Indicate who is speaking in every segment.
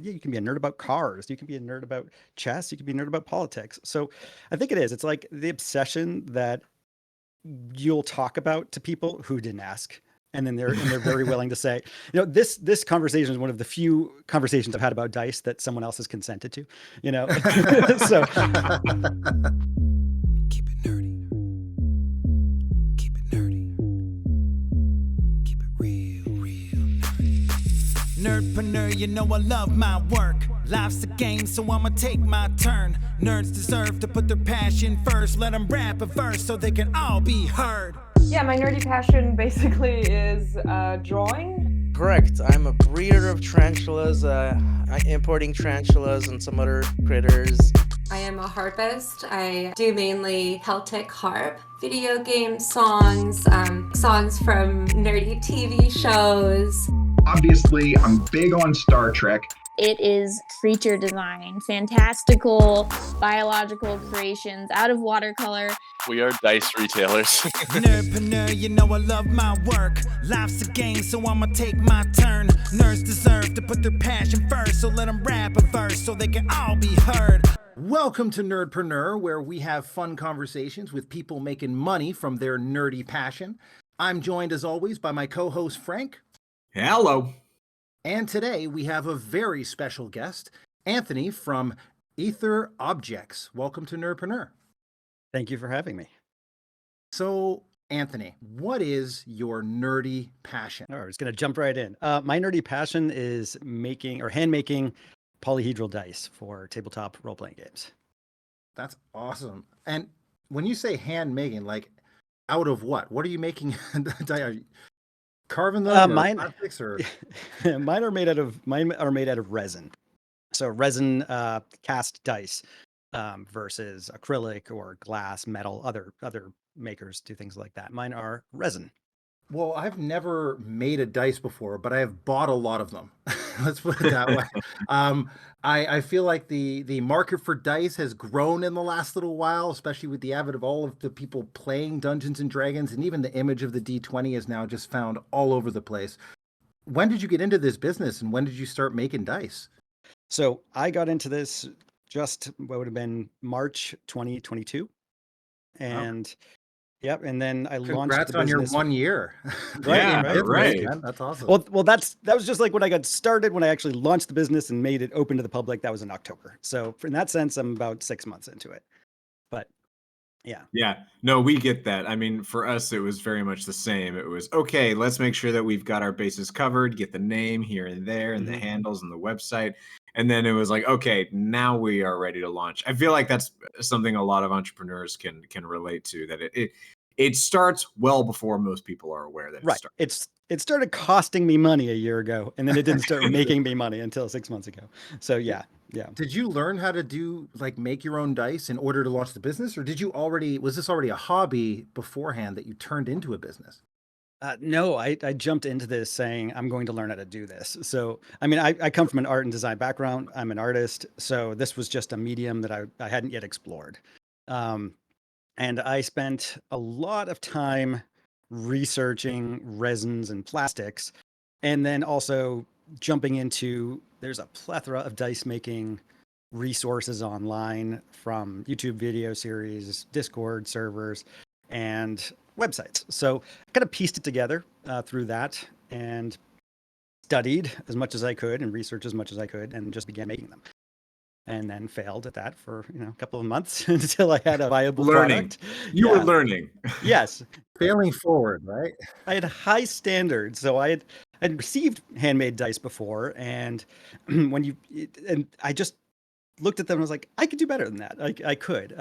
Speaker 1: Yeah, you can be a nerd about cars. You can be a nerd about chess. You can be a nerd about politics. So I think it is. It's like the obsession that you'll talk about to people who didn't ask. And then they're very willing to say, this conversation is one of the few conversations I've had about dice that someone else has consented to, so
Speaker 2: Keep it nerdy. Keep it nerdy. Keep it real nerdy. Nerdpreneur, you know I love my work. Life's a game, so I'ma take my turn. Nerds deserve to put their passion first. Let them rap a verse so they can all be heard.
Speaker 3: Yeah, my nerdy passion basically is drawing.
Speaker 4: Correct. I'm a breeder of tarantulas, importing tarantulas and some other critters.
Speaker 5: I am a harpist. I do mainly Celtic harp, video game songs, songs from nerdy TV shows.
Speaker 6: Obviously, I'm big on Star Trek.
Speaker 7: It is creature design, fantastical biological creations out of watercolor.
Speaker 8: We are dice retailers.
Speaker 2: Nerdpreneur, you know I love my work. Life's a game, so I'ma take my turn. Nerds deserve to put their passion first, so let them rap a verse so they can all be heard.
Speaker 9: Welcome to Nerdpreneur, where we have fun conversations with people making money from their nerdy passion. I'm joined, as always, by my co-host, Frank.
Speaker 10: Hello.
Speaker 9: And today we have a very special guest, Anthony from Aether Objects. Welcome to Nerdpreneur.
Speaker 1: thank you for having me.
Speaker 9: So, Anthony, what is your nerdy passion?
Speaker 1: All right, we're just going to jump right in. My nerdy passion is making or hand making polyhedral dice for tabletop role-playing games.
Speaker 9: That's awesome. And when you say hand making, like out of what? What are you making? Are you carving them?
Speaker 1: Mine,
Speaker 9: plastics or...
Speaker 1: mine are made out of resin. So resin cast dice versus acrylic or glass, metal. Other makers do things like that. Mine are resin.
Speaker 9: Well, I've never made a dice before, but I have bought a lot of them. Let's put it that way. I feel like the market for dice has grown in the last little while, especially with the advent of all of the people playing Dungeons and Dragons, and even the image of the D20 is now just found all over the place. When did you get into this business, and when did you start making dice?
Speaker 1: So I got into this just what would have been March 2022, and yep, and then I launched
Speaker 9: Congrats
Speaker 1: the
Speaker 9: on your
Speaker 1: business.
Speaker 9: 1 year.
Speaker 10: Right.
Speaker 9: Man. That's awesome.
Speaker 1: Well, that was just like when I got started. When I actually launched the business and made it open to the public, that was in October. So in that sense, I'm about 6 months into it. But yeah.
Speaker 10: Yeah. No, we get that. I mean, for us, it was very much the same. It was, okay, let's make sure that we've got our bases covered, get the name here and there and the handles and the website. And then it was like, okay, now we are ready to launch. I feel like that's something a lot of entrepreneurs can relate to, that it starts well before most people are aware that it starts.
Speaker 1: It started costing me money a year ago, and then it didn't start making me money until 6 months ago. So yeah.
Speaker 9: Did you learn how to make your own dice in order to launch the business, or was this already a hobby beforehand that you turned into a business?
Speaker 1: No, I jumped into this saying I'm going to learn how to do this. So, I mean, I come from an art and design background. I'm an artist. So this was just a medium that I hadn't yet explored. And I spent a lot of time researching resins and plastics, and then also jumping into, there's a plethora of dice making resources online, from YouTube video series, Discord servers, and websites. So I kind of pieced it together through that, and studied as much as I could and researched as much as I could, and just began making them. And then failed at that for a couple of months until I had a viable product.
Speaker 10: You were learning.
Speaker 1: Yes.
Speaker 9: Failing forward, right?
Speaker 1: I had high standards. So I'd received handmade dice before, and I just looked at them and was like, I could do better than that. I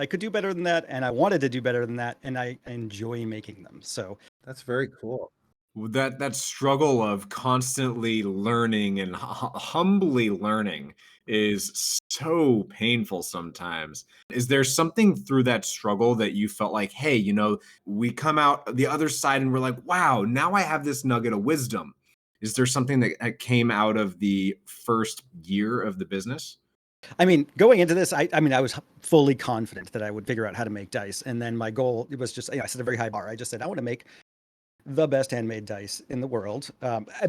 Speaker 1: could do better than that, and I wanted to do better than that, and I enjoy making them. So
Speaker 9: that's very cool.
Speaker 10: That struggle of constantly learning and humbly learning is so painful sometimes. Is there something through that struggle that you felt like, hey, we come out the other side and we're like, wow, now I have this nugget of wisdom? Is there something that came out of the first year of the business?
Speaker 1: I mean, going into this, I was fully confident that I would figure out how to make dice. And then my goal was just, I set a very high bar. I just said, I want to make the best handmade dice in the world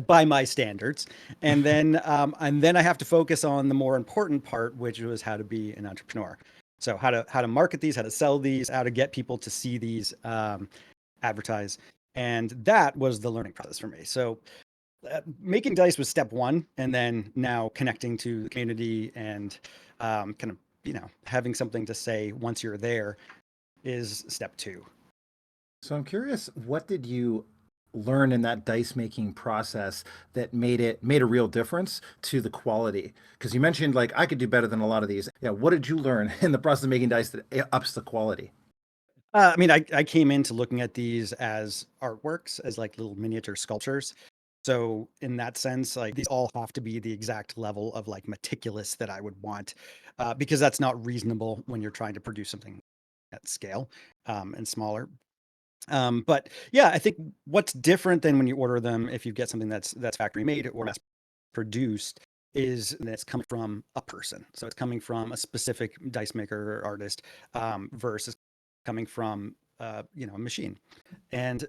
Speaker 1: by my standards. And then I have to focus on the more important part, which was how to be an entrepreneur. So how to market these, how to sell these, how to get people to see these, advertise. And that was the learning process for me. So making dice was step one, and then now connecting to the community and kind of, having something to say once you're there is step two.
Speaker 9: So I'm curious, what did you learn in that dice making process that made a real difference to the quality? Because you mentioned like I could do better than a lot of these. Yeah, what did you learn in the process of making dice that ups the quality?
Speaker 1: I mean, I came into looking at these as artworks, as like little miniature sculptures. So in that sense, like these all have to be the exact level of like meticulous that I would want, because that's not reasonable when you're trying to produce something at scale, and smaller. But yeah, I think what's different than when you order them, if you get something that's factory made or mass produced, is that it's coming from a person. So it's coming from a specific dice maker or artist, versus coming from a machine. And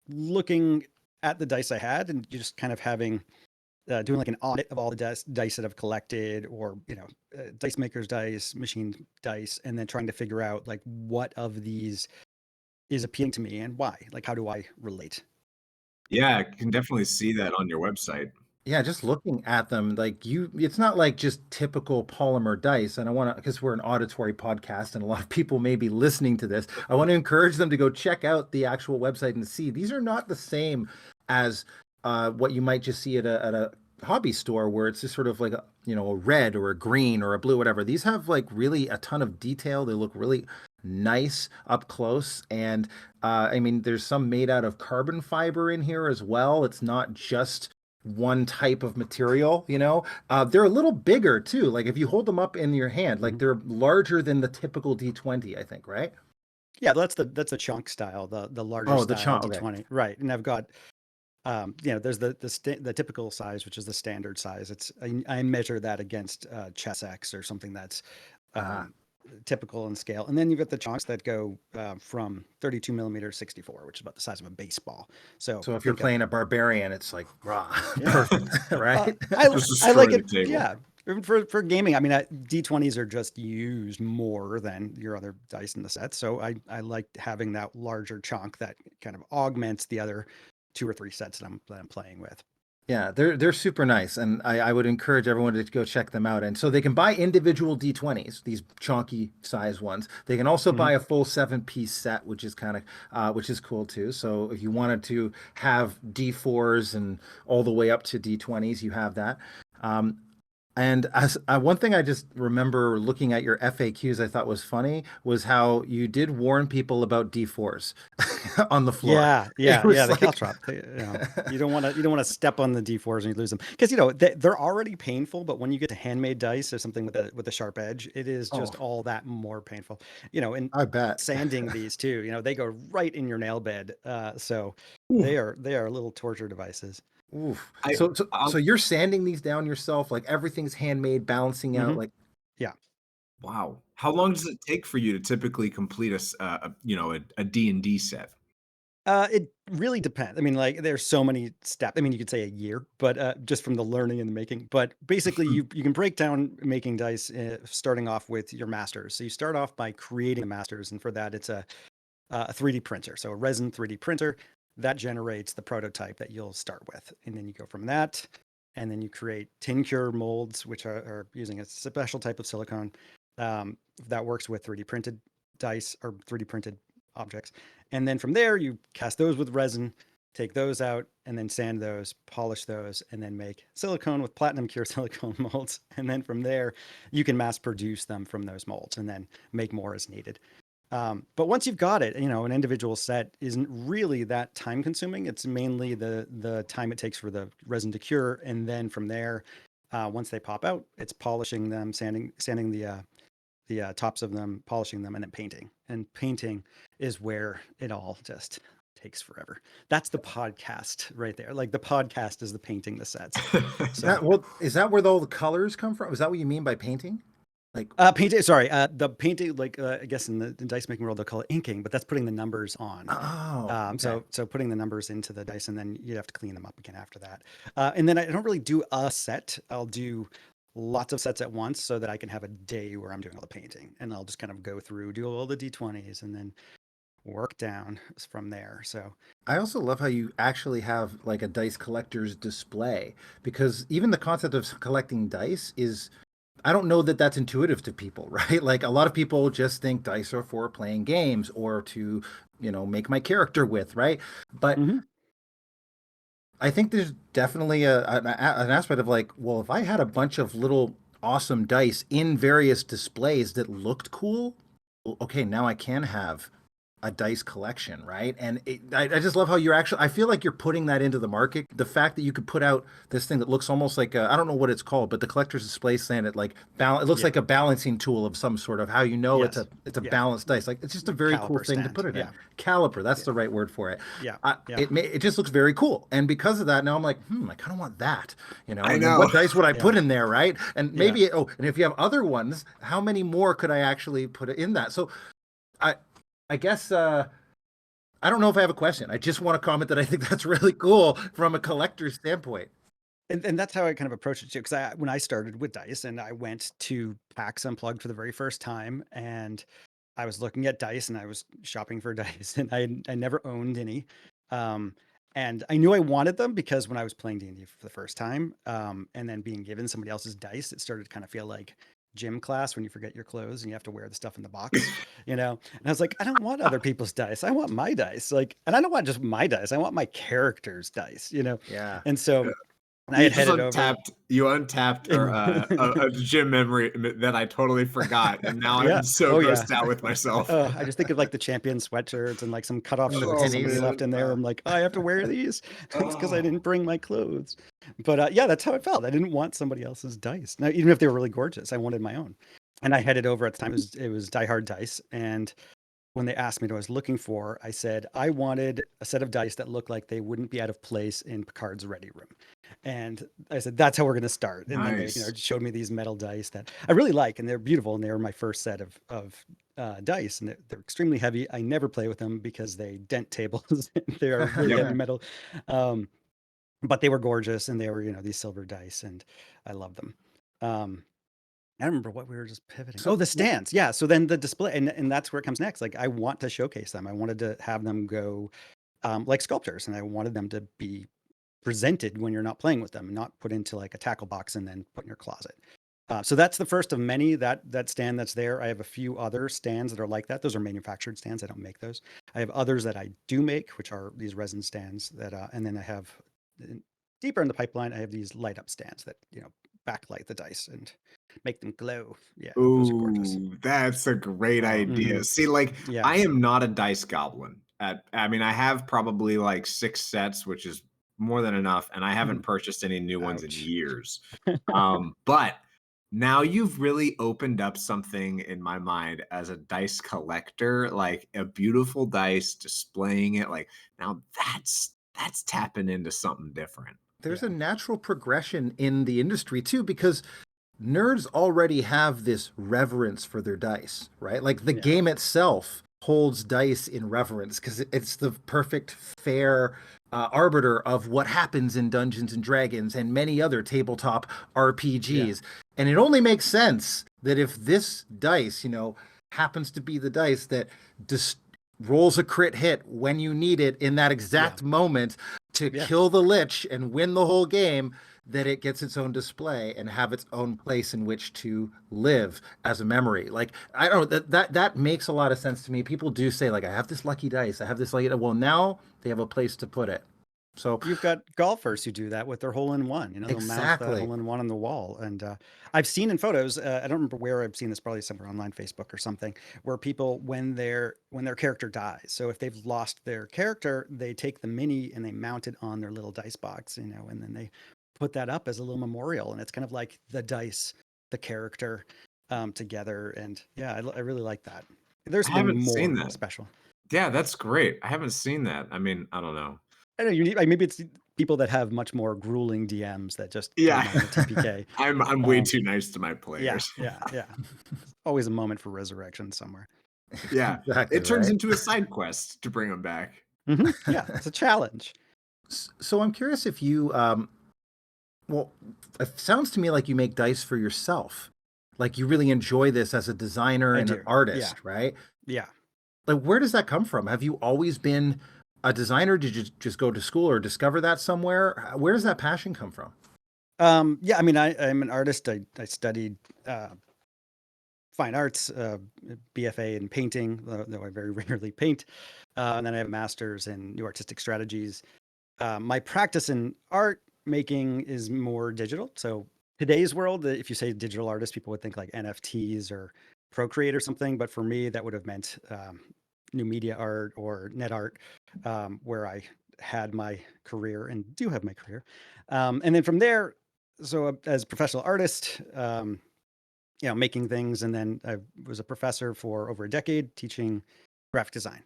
Speaker 1: looking at the dice I had, and just kind of having doing like an audit of all the dice that I've collected, or dice makers dice, machine dice, and then trying to figure out like what of these is appealing to me and why. Like, how do I relate?
Speaker 10: Yeah, I can definitely see that on your website.
Speaker 9: Yeah, just looking at them, like it's not like just typical polymer dice. And I want to, because we're an auditory podcast and a lot of people may be listening to this, I want to encourage them to go check out the actual website and see these are not the same as what you might just see at a hobby store where it's just sort of like a red or a green or a blue, whatever. These have like really a ton of detail. They look really nice up close. And I mean, there's some made out of carbon fiber in here as well. It's not just one type of material. They're a little bigger too. Like if you hold them up in your hand, like they're larger than the typical D20, I think, right?
Speaker 1: Yeah, that's the chunk style, the larger
Speaker 9: the
Speaker 1: style
Speaker 9: chunk,
Speaker 1: D20,
Speaker 9: okay.
Speaker 1: right? And I've got there's the typical size, which is the standard size. I measure that against Chess X or something that's typical in scale. And then you've got the chunks that go from 32 millimeter 64, which is about the size of a baseball. So
Speaker 9: if you're playing a barbarian, it's like raw,
Speaker 1: Yeah.
Speaker 9: perfect, right?
Speaker 1: I like
Speaker 10: the
Speaker 1: it.
Speaker 10: table.
Speaker 1: Yeah. For gaming, I mean, D20s are just used more than your other dice in the set. So I like having that larger chunk that kind of augments the other 2 or 3 sets that I'm playing with.
Speaker 9: Yeah, they're super nice, and I would encourage everyone to go check them out. And so they can buy individual D20s, these chunky size ones. They can also buy a full 7-piece set, which is which is cool too. So if you wanted to have D4s and all the way up to D20s, you have that. And as one thing I just remember looking at your FAQs, I thought was funny was how you did warn people about D4s on the floor.
Speaker 1: Yeah,
Speaker 9: was
Speaker 1: the caltrop. You don't want to step on the D4s and you lose them, because they're already painful. But when you get to handmade dice or something with a sharp edge, it is just all that more painful. And
Speaker 9: I bet
Speaker 1: sanding these too. They go right in your nail bed. So they are little torture devices.
Speaker 9: Oof. So you're sanding these down yourself, like everything's handmade, balancing out, like.
Speaker 1: Yeah.
Speaker 10: Wow. How long does it take for you to typically complete a D&D set?
Speaker 1: It really depends. I mean, like there's so many steps. I mean, you could say a year, but just from the learning and the making. But basically, you can break down making dice, starting off with your masters. So you start off by creating the masters, and for that, it's a 3D printer. So a resin 3D printer that generates the prototype that you'll start with, and then you go from that, and then you create tin cure molds, which are using a special type of silicone that works with 3D printed dice or 3D printed objects. And then from there, you cast those with resin, take those out, and then sand those, polish those, and then make silicone with platinum cure silicone molds. And then from there, you can mass produce them from those molds and then make more as needed. But once you've got it, an individual set isn't really that time consuming. It's mainly the time it takes for the resin to cure. And then from there, once they pop out, it's polishing them, sanding the tops of them, polishing them, and then painting. And painting is where it all just takes forever. That's the podcast right there. Like the podcast is the painting the sets. So,
Speaker 9: Is that where all the colors come from? Is that what you mean by painting? Like,
Speaker 1: Painting. Sorry, the painting. Like I guess in the dice making world they'll call it inking, but that's putting the numbers on.
Speaker 9: oh, okay.
Speaker 1: So putting the numbers into the dice, and then you have to clean them up again after that. And then I don't really do a set. I'll do lots of sets at once so that I can have a day where I'm doing all the painting, and I'll just kind of go through, do all the d20s, and then work down from there. So
Speaker 9: I also love how you actually have like a dice collector's display, because even the concept of collecting dice is, I don't know that that's intuitive to people, right? Like a lot of people just think dice are for playing games or to, make my character with, right? But I think there's definitely an aspect of like, well, if I had a bunch of little awesome dice in various displays that looked cool, well, okay, now I can have a dice collection, right? And I just love how you're actually, I feel like you're putting that into the market. The fact that you could put out this thing that looks almost like I don't know what it's called, but the collector's display stand, it like it looks like a balancing tool of some sort of, how it's a balanced dice. Like it's just a very cool thing to put it in. Caliper, that's the right word for it. It just looks very cool, and because of that, now I'm like, I kind of want that.
Speaker 10: I know.
Speaker 9: What dice would I put in there, right? And maybe and if you have other ones, how many more could I actually put in that? So I guess I don't know if I have a question. I just want to comment that I think that's really cool from a collector's standpoint.
Speaker 1: And that's how I kind of approached it too. Because when I started with dice, and I went to PAX Unplugged for the very first time, and I was looking at dice, and I was shopping for dice, and I never owned any, and I knew I wanted them because when I was playing D&D for the first time, and then being given somebody else's dice, it started to kind of feel like gym class when you forget your clothes and you have to wear the stuff in the box, And I was like, I don't want other people's dice. I want my dice. Like, and I don't want just my dice. I want my character's dice,
Speaker 9: Yeah.
Speaker 1: And so I had headed over.
Speaker 10: You untapped a gym memory that I totally forgot, and now I'm so grossed out with myself.
Speaker 1: I just think of like the champion sweatshirts and like some cutoff shirts that somebody left in there. I'm like, I have to wear these. It's because I didn't bring my clothes. But that's how it felt. I didn't want somebody else's dice. Now, even if they were really gorgeous, I wanted my own. And I headed over at the time. It was Die Hard Dice, and when they asked me what I was looking for, I said I wanted a set of dice that looked like they wouldn't be out of place in Picard's ready room. And I said, that's how we're going to start. And then they showed me these metal dice that I really like, and they're beautiful. And they were my first set of dice, and they're extremely heavy. I never play with them because they dent tables. They are really heavy metal. But they were gorgeous, and they were, these silver dice, and I love them. I don't remember what we were just pivoting. So the stands. Yeah. So then the display, and that's where it comes next. Like I want to showcase them. I wanted to have them go like sculptures, and I wanted them to be presented when you're not playing with them, not put into like a tackle box and then put in your closet. So that's the first of many, that stand that's there. I have a few other stands that are like that. Those are manufactured stands. I don't make those. I have others that I do make, which are these resin stands that, and then I have deeper in the pipeline, I have these light up stands that, backlight the dice and make them glow. Yeah. Those are gorgeous.
Speaker 10: That's a great idea. See, like I am not a dice goblin. I mean, I have probably like 6 sets, which is more than enough, and I haven't purchased any new ones in years. But now you've really opened up something in my mind as a dice collector, like a beautiful dice, displaying it. Like now that's tapping into something different.
Speaker 9: There's a natural progression in the industry too, because nerds already have this reverence for their dice, right? Like the game itself holds dice in reverence because it's the perfect, fair arbiter of what happens in Dungeons and Dragons and many other tabletop RPGs. And it only makes sense that if this dice, happens to be the dice that rolls a crit hit when you need it in that exact moment to kill the Lich and win the whole game, that it gets its own display and have its own place in which to live as a memory. Like, I don't know, that makes a lot of sense to me. People do say, like, I have this lucky dice, I have this lucky, well, now they have a place to put it. So
Speaker 1: you've got golfers who do that with their hole-in-one. They'll mount the hole-in-one on the wall. And I've seen in photos, I don't remember where I've seen this, probably somewhere online, Facebook or something, where people, when their character dies, so if they've lost their character, they take the mini and they mount it on their little dice box, and then they put that up as a little memorial, and it's kind of like the dice, the character together. And I really like that. There's been more special.
Speaker 10: Yeah, that's great. I haven't seen that. I mean, I don't know.
Speaker 1: I don't know. Maybe it's people that have much more grueling DMs that just
Speaker 10: Yeah.
Speaker 1: throw money at TPK.
Speaker 10: I'm way too nice to my
Speaker 1: Yeah,
Speaker 10: players.
Speaker 1: yeah. Always a moment for resurrection somewhere.
Speaker 10: Yeah.
Speaker 9: Exactly,
Speaker 10: It turns
Speaker 9: right?
Speaker 10: into a side quest to bring them back.
Speaker 1: Yeah, it's a challenge.
Speaker 9: So I'm curious if you, well, it sounds to me like you make dice for yourself. Like you really enjoy this as a designer
Speaker 1: I
Speaker 9: and
Speaker 1: do.
Speaker 9: an artist, right?
Speaker 1: Yeah.
Speaker 9: Like, where does that come from? Have you always been a designer? Did you just go to school or discover that somewhere? Where does that passion come from?
Speaker 1: Yeah, I mean, I'm an artist. I studied fine arts, BFA in painting, though I very rarely paint. And then I have a master's in new artistic strategies. My practice in art making is more digital. So today's world, if you say digital artist, people would think like NFTs or Procreate or something. But for me, that would have meant new media art or net art, where I had my career and do have my career. And then from there, so as a professional artist, making things. And then I was a professor for over a decade teaching graphic design.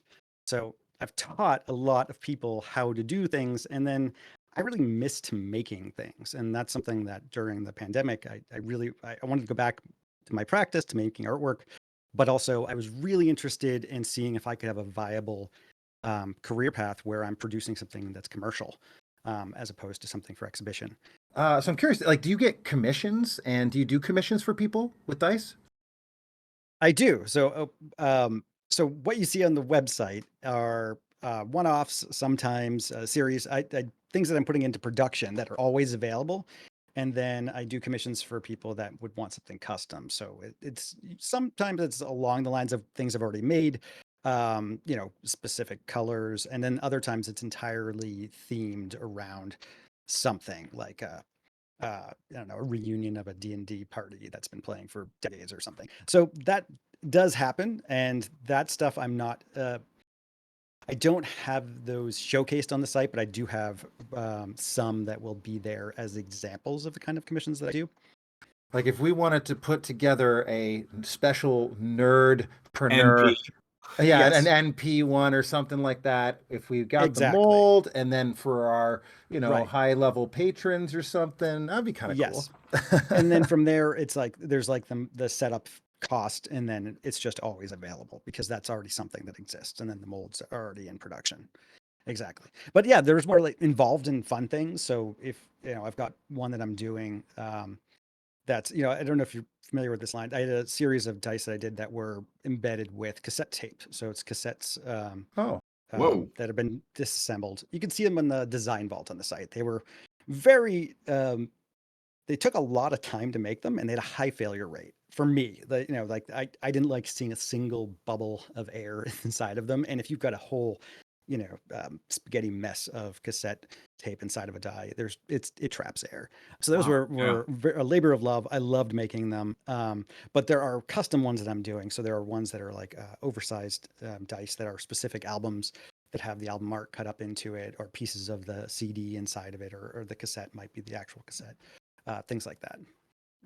Speaker 1: So I've taught a lot of people how to do things. And then I really missed making things. And that's something that during the pandemic, I wanted to go back to my practice, to making artwork. But also, I was really interested in seeing if I could have a viable career path where I'm producing something that's commercial, as opposed to something for exhibition.
Speaker 9: So I'm curious, like, do you get commissions and do you do commissions for people with dice?
Speaker 1: I do. So what you see on the website are one-offs, sometimes series, things that I'm putting into production that are always available. And then I do commissions for people that would want something custom. So it's sometimes it's along the lines of things I've already made, specific colors, and then other times it's entirely themed around something like I don't know, a reunion of a D&D party that's been playing for decades or something. So that does happen, and that stuff I don't have those showcased on the site, but I do have some that will be there as examples of the kind of commissions that I do.
Speaker 9: Like, if we wanted to put together a special nerdpreneur,
Speaker 10: NP.
Speaker 9: yeah,
Speaker 1: Yes.
Speaker 9: an NP one or something like that, if we got the
Speaker 1: Exactly.
Speaker 9: mold, and then for our,
Speaker 1: Right.
Speaker 9: high level patrons or something, that'd be kind of
Speaker 1: Yes.
Speaker 9: cool.
Speaker 1: And then from there, it's like there's like the setup cost, and then it's just always available because that's already something that exists, and then the molds are already in production. Exactly. But yeah, there's more like involved in fun things. So if I've got one that I'm doing, that's, I don't know if you're familiar with this line. I had a series of dice that I did that were embedded with cassette tape. So it's cassettes
Speaker 9: Oh,
Speaker 10: Whoa.
Speaker 1: that have been disassembled. You can see them in the design vault on the site. They were very they took a lot of time to make them, and they had a high failure rate for me. Like I didn't like seeing a single bubble of air inside of them. And if you've got a whole, spaghetti mess of cassette tape inside of a die, it traps air. So those
Speaker 10: Wow.
Speaker 1: were a labor of love. I loved making them. But there are custom ones that I'm doing. So there are ones that are like oversized dice that are specific albums that have the album art cut up into it, or pieces of the CD inside of it, or the cassette might be the actual cassette. Things like that.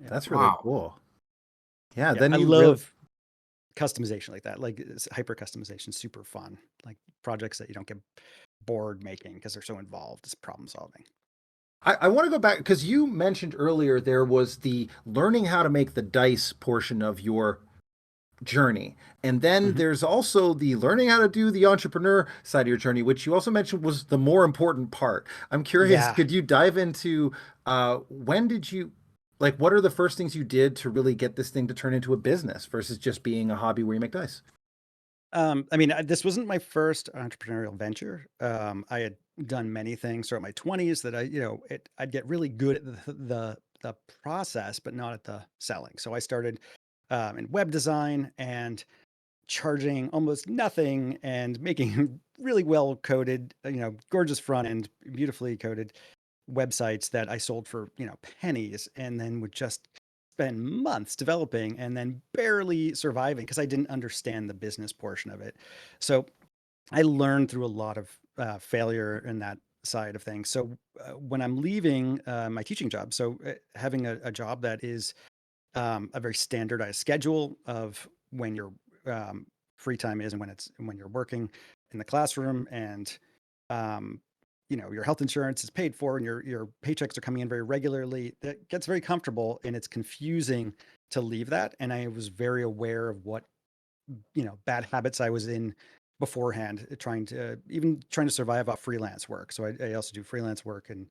Speaker 1: Yeah.
Speaker 9: that's really
Speaker 10: Wow.
Speaker 9: cool. Yeah,
Speaker 1: Yeah,
Speaker 9: then
Speaker 1: I
Speaker 9: you
Speaker 1: love customization like that. Like hyper customization, super fun. Like projects that you don't get bored making because they're so involved. It's problem solving.
Speaker 9: I want to go back because you mentioned earlier there was the learning how to make the dice portion of your journey. And then
Speaker 1: Mhm.
Speaker 9: there's also the learning how to do the entrepreneur side of your journey, which you also mentioned was the more important part. I'm curious,
Speaker 1: Yeah.
Speaker 9: could you dive into when did you, like, what are the first things you did to really get this thing to turn into a business versus just being a hobby where you make dice?
Speaker 1: I mean, this wasn't my first entrepreneurial venture. I had done many things throughout my 20s that I'd get really good at the process, but not at the selling. So I started in web design and charging almost nothing and making really well coded, gorgeous front end, beautifully coded websites that I sold for, pennies, and then would just spend months developing and then barely surviving because I didn't understand the business portion of it. So I learned through a lot of failure in that side of things. So when I'm leaving my teaching job, so having a job that is a very standardized schedule of when your free time is and when you're working in the classroom, and um, your health insurance is paid for and your paychecks are coming in very regularly, that gets very comfortable, and it's confusing to leave that. And I was very aware of what, bad habits I was in beforehand, trying to survive off freelance work. So I also do freelance work and,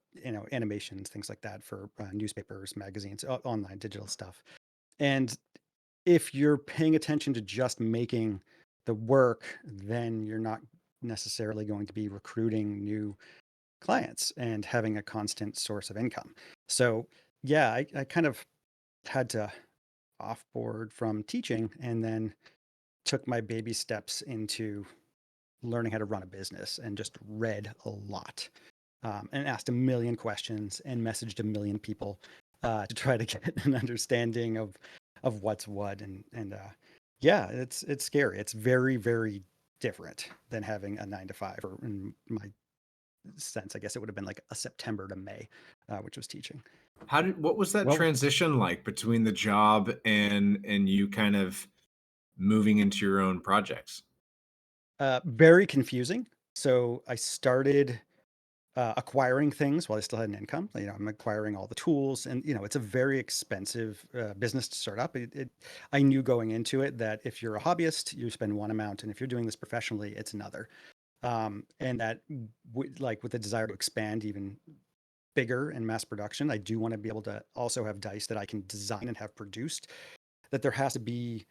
Speaker 1: animations, things like that for newspapers, magazines, online digital stuff. And if you're paying attention to just making the work, then you're not necessarily going to be recruiting new clients and having a constant source of income. So yeah, I kind of had to offboard from teaching, and then took my baby steps into learning how to run a business, and just read a lot, and asked a million questions and messaged a million people to try to get an understanding of what's what. And yeah, it's scary. It's very, very different than having a 9 to 5, or in my sense, I guess it would have been like a September to May, which was teaching.
Speaker 10: What was that transition like between the job and you kind of moving into your own projects?
Speaker 1: Very confusing. So I started acquiring things while I still had an income. I'm acquiring all the tools, and it's a very expensive business to start up. I knew going into it that if you're a hobbyist, you spend one amount, and if you're doing this professionally, it's another. And that, like with the desire to expand even bigger and mass production, I do want to be able to also have dice that I can design and have produced. That there has to be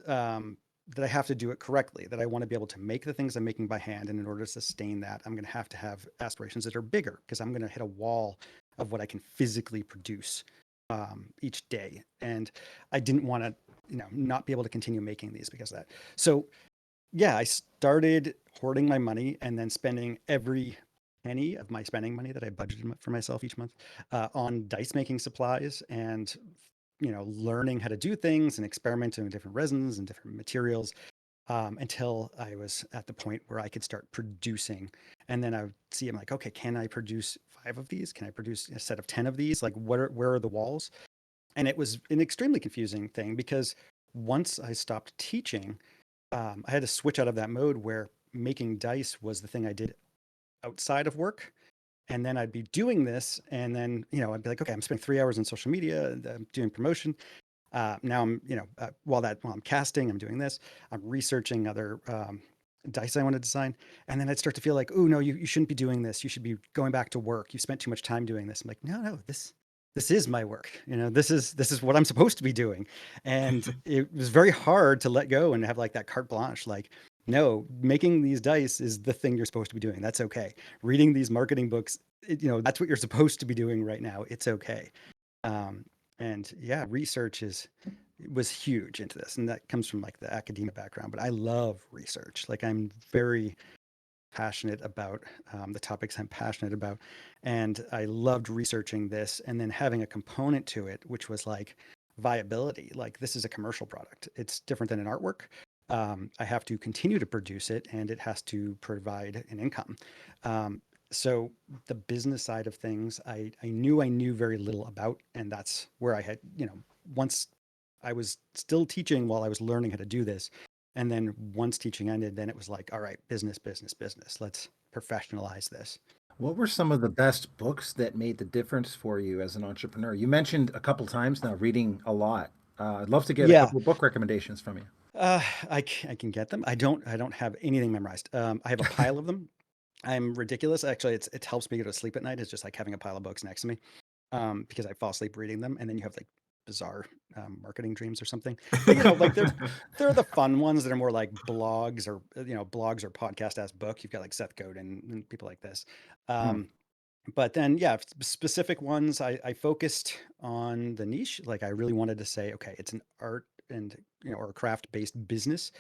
Speaker 1: that I have to do it correctly, that I want to be able to make the things I'm making by hand. And in order to sustain that, I'm going to have aspirations that are bigger, because I'm going to hit a wall of what I can physically produce each day. And I didn't want to, not be able to continue making these because of that. So yeah, I started hoarding my money and then spending every penny of my spending money that I budgeted for myself each month on dice making supplies, and learning how to do things and experimenting with different resins and different materials, until I was at the point where I could start producing. And then I would see, I'm like, okay, can I produce 5 of these? Can I produce a set of 10 of these? Like, where are the walls? And it was an extremely confusing thing, because once I stopped teaching, I had to switch out of that mode where making dice was the thing I did outside of work. And then I'd be doing this, and then, I'd be like, okay, I'm spending 3 hours on social media, and I'm doing promotion. Now I'm, while I'm casting, I'm doing this, I'm researching other dice I want to design. And then I'd start to feel like, oh no, you shouldn't be doing this. You should be going back to work. You spent too much time doing this. I'm like, no, this is my work. This is what I'm supposed to be doing. And it was very hard to let go and have like that carte blanche. Like, no, making these dice is the thing you're supposed to be doing. That's okay. Reading these marketing books, that's what you're supposed to be doing right now. It's okay. Um, and yeah, research was huge into this, and that comes from like the academia background. But I love research. Like, I'm very passionate about the topics I'm passionate about, and I loved researching this, and then having a component to it, which was like viability. Like, this is a commercial product. It's different than an artwork. I have to continue to produce it, and it has to provide an income. So the business side of things, I knew very little about, and that's where I had, once I was still teaching while I was learning how to do this. And then once teaching ended, then it was like, all right, business, business, business. Let's professionalize this.
Speaker 9: What were some of the best books that made the difference for you as an entrepreneur? You mentioned a couple times now reading a lot. I'd love to get a
Speaker 1: Yeah,
Speaker 9: couple book recommendations from you.
Speaker 1: I can get them. I don't have anything memorized. I have a pile of them. I'm ridiculous. Actually, it helps me go to sleep at night. It's just like having a pile of books next to me, because I fall asleep reading them, and then you have like bizarre marketing dreams or something. But like they're the fun ones that are more like blogs, or blogs or podcast as book. You've got like Seth Godin and people like this.
Speaker 9: Hmm.
Speaker 1: But then, yeah, specific ones, I focused on the niche. Like, I really wanted to say, okay, it's an art and, or a craft based business,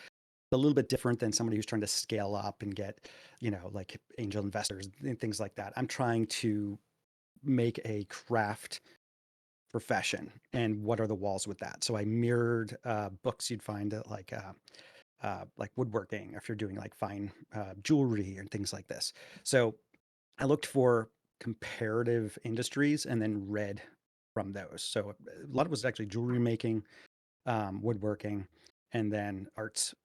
Speaker 1: a little bit different than somebody who's trying to scale up and get, like angel investors and things like that. I'm trying to make a craft profession, and what are the walls with that? So I mirrored books you'd find at like woodworking, if you're doing like fine jewelry and things like this. So I looked for comparative industries and then read from those. So a lot of it was actually jewelry making, woodworking, and then arts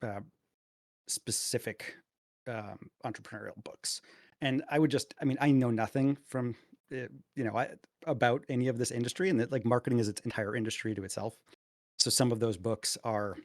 Speaker 1: specific entrepreneurial books. And I would just, I mean, I know nothing from, about any of this industry, and that like marketing is its entire industry to itself. So some of those books are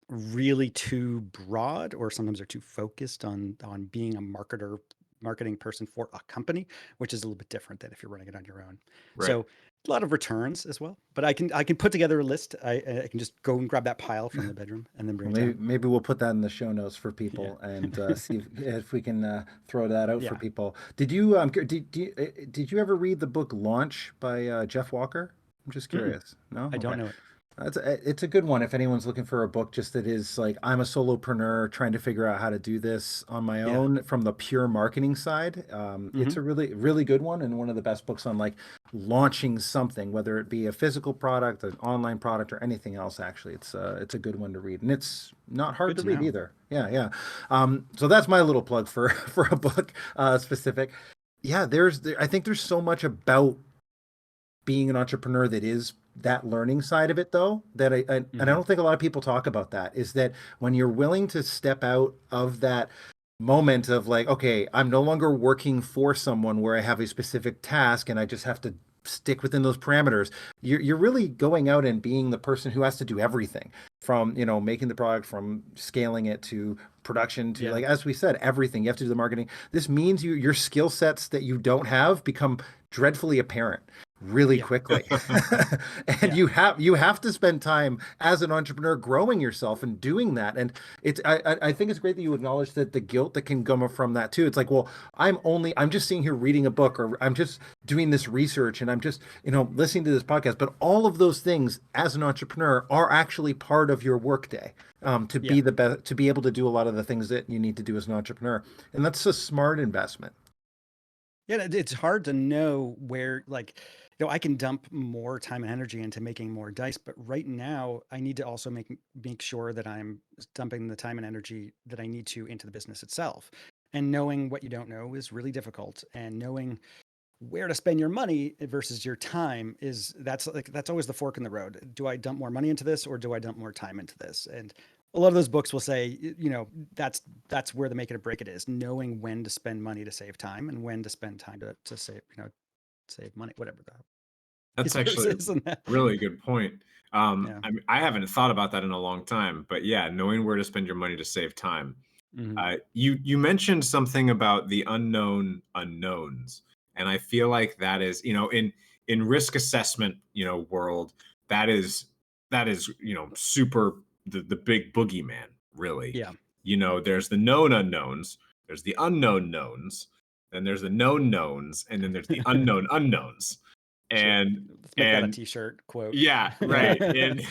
Speaker 1: really too broad, or sometimes they're too focused on being a marketing person for a company, which is a little bit different than if you're running it on your own.
Speaker 10: Right.
Speaker 1: So a lot of returns as well, but I can put together a list. I can just go and grab that pile from the bedroom and then bring
Speaker 9: Well,
Speaker 1: it
Speaker 9: maybe
Speaker 1: down.
Speaker 9: maybe we'll put that in the show notes for
Speaker 1: Yeah.
Speaker 9: people and see if we can throw that out for
Speaker 1: Yeah.
Speaker 9: people. Did you did you ever read the book Launch by Jeff Walker? I'm just
Speaker 1: Mm-mm,
Speaker 9: curious. No?
Speaker 1: I don't
Speaker 9: Okay.
Speaker 1: know it.
Speaker 9: It's a good one if anyone's looking for a book just that is like I'm a solopreneur trying to figure out how to do this on my
Speaker 1: Yeah.
Speaker 9: own from the pure marketing side. It's
Speaker 1: Hmm.
Speaker 9: a really good one and one of the best books on like launching something, whether it be a physical product, an online product, or anything else. Actually, it's a good one to read and it's not hard
Speaker 1: Good
Speaker 9: to
Speaker 1: to
Speaker 9: read
Speaker 1: know.
Speaker 9: either. Yeah, yeah. So that's my little plug for for a book specific. Yeah, I think there's so much about being an entrepreneur that is that learning side of it though that and I
Speaker 1: Hmm.
Speaker 9: don't think a lot of people talk about that is that when you're willing to step out of that moment of like okay I'm no longer working for someone where I have a specific task and I just have to stick within those parameters, you're really going out and being the person who has to do everything from making the product, from scaling it to production, to
Speaker 1: Yeah.
Speaker 9: like as we said everything. You have to do the marketing. This means your skill sets that you don't have become dreadfully apparent really
Speaker 1: Yeah.
Speaker 9: quickly. And
Speaker 1: Yeah.
Speaker 9: you have to spend time as an entrepreneur growing yourself and doing that. And I think it's great that you acknowledge that the guilt that can come from that too. It's like, well, I'm just sitting here reading a book, or I'm just doing this research, and I'm just listening to this podcast, but all of those things as an entrepreneur are actually part of your workday, to
Speaker 1: Yeah.
Speaker 9: be the best, to be able to do a lot of the things that you need to do as an entrepreneur. And that's a smart investment.
Speaker 1: Yeah, it's hard to know where, like, I can dump more time and energy into making more dice, but right now I need to also make sure that I'm dumping the time and energy that I need to into the business itself. And knowing what you don't know is really difficult. And knowing where to spend your money versus your time that's always the fork in the road. Do I dump more money into this, or do I dump more time into this? And a lot of those books will say, that's where the make it or break it is, knowing when to spend money to save time and when to spend time to save, save money, whatever the
Speaker 10: That's
Speaker 1: verse
Speaker 10: actually a
Speaker 1: is in that.
Speaker 10: really good point.
Speaker 1: Yeah.
Speaker 10: I haven't thought about that in a long time, but yeah, knowing where to spend your money to save time.
Speaker 1: Hmm.
Speaker 10: You mentioned something about the unknown unknowns, and I feel like that is, in risk assessment, world, that is super the big boogeyman, really.
Speaker 1: Yeah.
Speaker 10: There's the known unknowns, there's the unknown knowns, then there's the known knowns, and then there's the unknown unknowns.
Speaker 1: Sure.
Speaker 10: And
Speaker 1: Let's make that a
Speaker 10: and
Speaker 1: t-shirt quote.
Speaker 10: yeah, right. And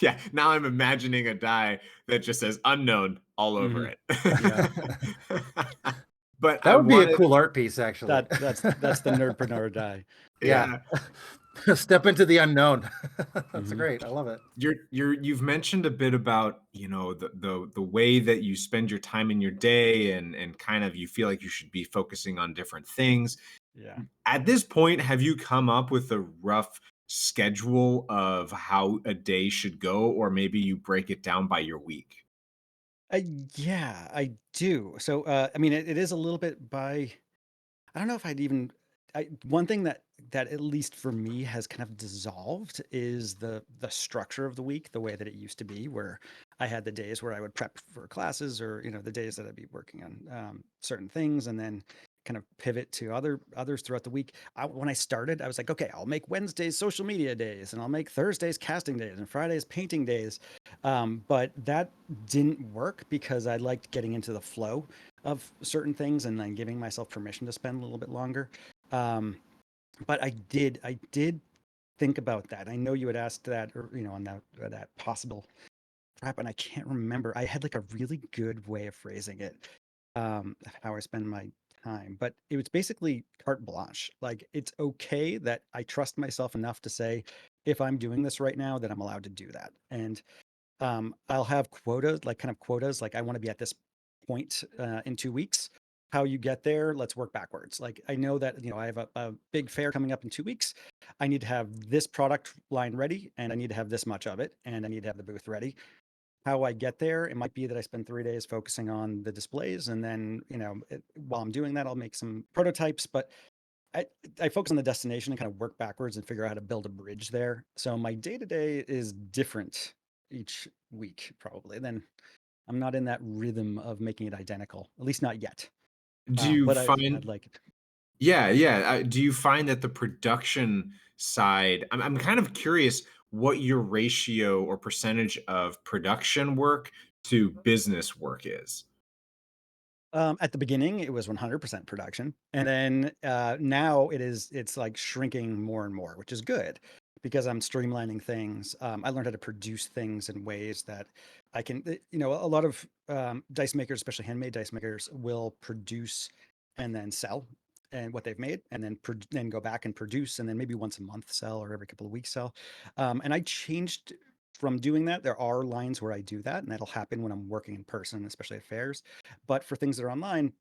Speaker 10: yeah, now I'm imagining a die that just says unknown all over
Speaker 1: Hmm.
Speaker 10: it.
Speaker 1: Yeah.
Speaker 10: But
Speaker 9: That
Speaker 10: I
Speaker 9: would be a
Speaker 10: wanted,
Speaker 9: cool art piece, actually.
Speaker 1: That's the nerdpreneur die.
Speaker 9: Yeah.
Speaker 10: yeah.
Speaker 9: Step into the unknown. That's
Speaker 1: Hmm.
Speaker 9: great. I love it.
Speaker 10: You've mentioned a bit about, the way that you spend your time in your day, and kind of you feel like you should be focusing on different things.
Speaker 1: Yeah.
Speaker 10: At this point, have you come up with a rough schedule of how a day should go, or maybe you break it down by your week?
Speaker 1: Uh, yeah, I do. So, I mean, it is a little bit by, I don't know if I'd even, one thing that at least for me has kind of dissolved is the structure of the week, the way that it used to be, where I had the days where I would prep for classes, or the days that I'd be working on certain things, and then kind of pivot to others throughout the week. When I started, I was like, okay, I'll make Wednesdays social media days, and I'll make Thursdays casting days, and Fridays painting days. But that didn't work because I liked getting into the flow of certain things and then giving myself permission to spend a little bit longer. Um, but I did think about that. I know you had asked that, or on that possible prep, and I can't remember. I had like a really good way of phrasing it, of how I spend my time, but it was basically carte blanche. Like, it's okay that I trust myself enough to say, if I'm doing this right now, that I'm allowed to do that. And I'll have quotas, like kind of quotas, like I want to be at this point in 2 weeks. How you get there, let's work backwards. Like, I know that I have a big fair coming up in 2 weeks. I need to have this product line ready, and I need to have this much of it, and I need to have the booth ready. how I get there. It might be that I spend 3 days focusing on the displays, and then, while I'm doing that, I'll make some prototypes, but I, I focus on the destination and kind of work backwards and figure out how to build a bridge there. So my day to day is different each week, probably. Then I'm not in that rhythm of making it identical, at least not yet.
Speaker 10: Do you
Speaker 1: But I'd
Speaker 10: find
Speaker 1: like it.
Speaker 10: Yeah. Do you find that the production side, I'm kind of curious what your ratio or percentage of production work to business work is?
Speaker 1: At the beginning, it was 100% production, and then now it's like shrinking more and more, which is good because I'm streamlining things. I learned how to produce things in ways that I can. A lot of dice makers, especially handmade dice makers, will produce and then sell and what they've made, and then go back and produce, and then maybe once a month sell, or every couple of weeks sell. And I changed from doing that. There are lines where I do that, and that'll happen when I'm working in person, especially at fairs. But for things that are online,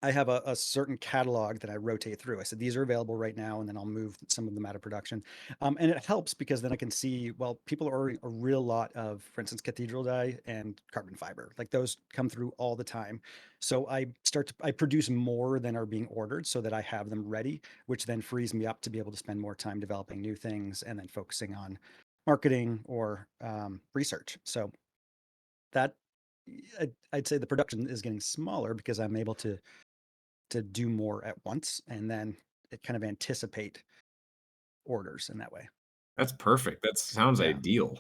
Speaker 1: I have a certain catalog that I rotate through. I said, these are available right now, and then I'll move some of them out of production. And it helps because then I can see, well, people are ordering a real lot of, for instance, cathedral dye and carbon fiber. Like those come through all the time. So I produce more than are being ordered so that I have them ready, which then frees me up to be able to spend more time developing new things and then focusing on marketing or research. So that I'd say the production is getting smaller because I'm able to do more at once, and then it kind of anticipate orders in that way.
Speaker 10: That's perfect. That sounds
Speaker 1: Yeah.
Speaker 10: ideal.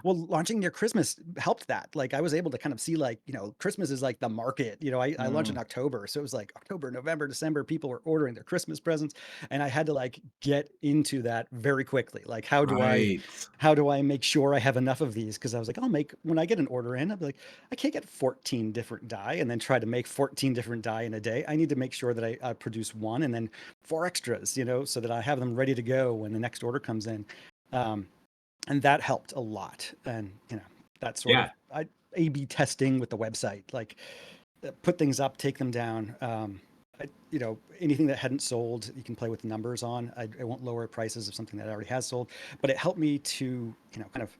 Speaker 1: Well, launching near Christmas helped that. Like I was able to kind of see, like, Christmas is like the market. I launched in October. So it was like October, November, December, people were ordering their Christmas presents. And I had to like get into that very quickly. Like,
Speaker 10: Right.
Speaker 1: how do I make sure I have enough of these? Because I was like, when I get an order in, I'll be like, I can't get 14 different dye and then try to make 14 different dye in a day. I need to make sure that I produce one and then four extras, so that I have them ready to go when the next order comes in. And that helped a lot. And that sort of
Speaker 10: Yeah.
Speaker 1: A/B testing with the website, like put things up, take them down. Anything that hadn't sold, you can play with the numbers on. I won't lower prices of something that already has sold, but it helped me to kind of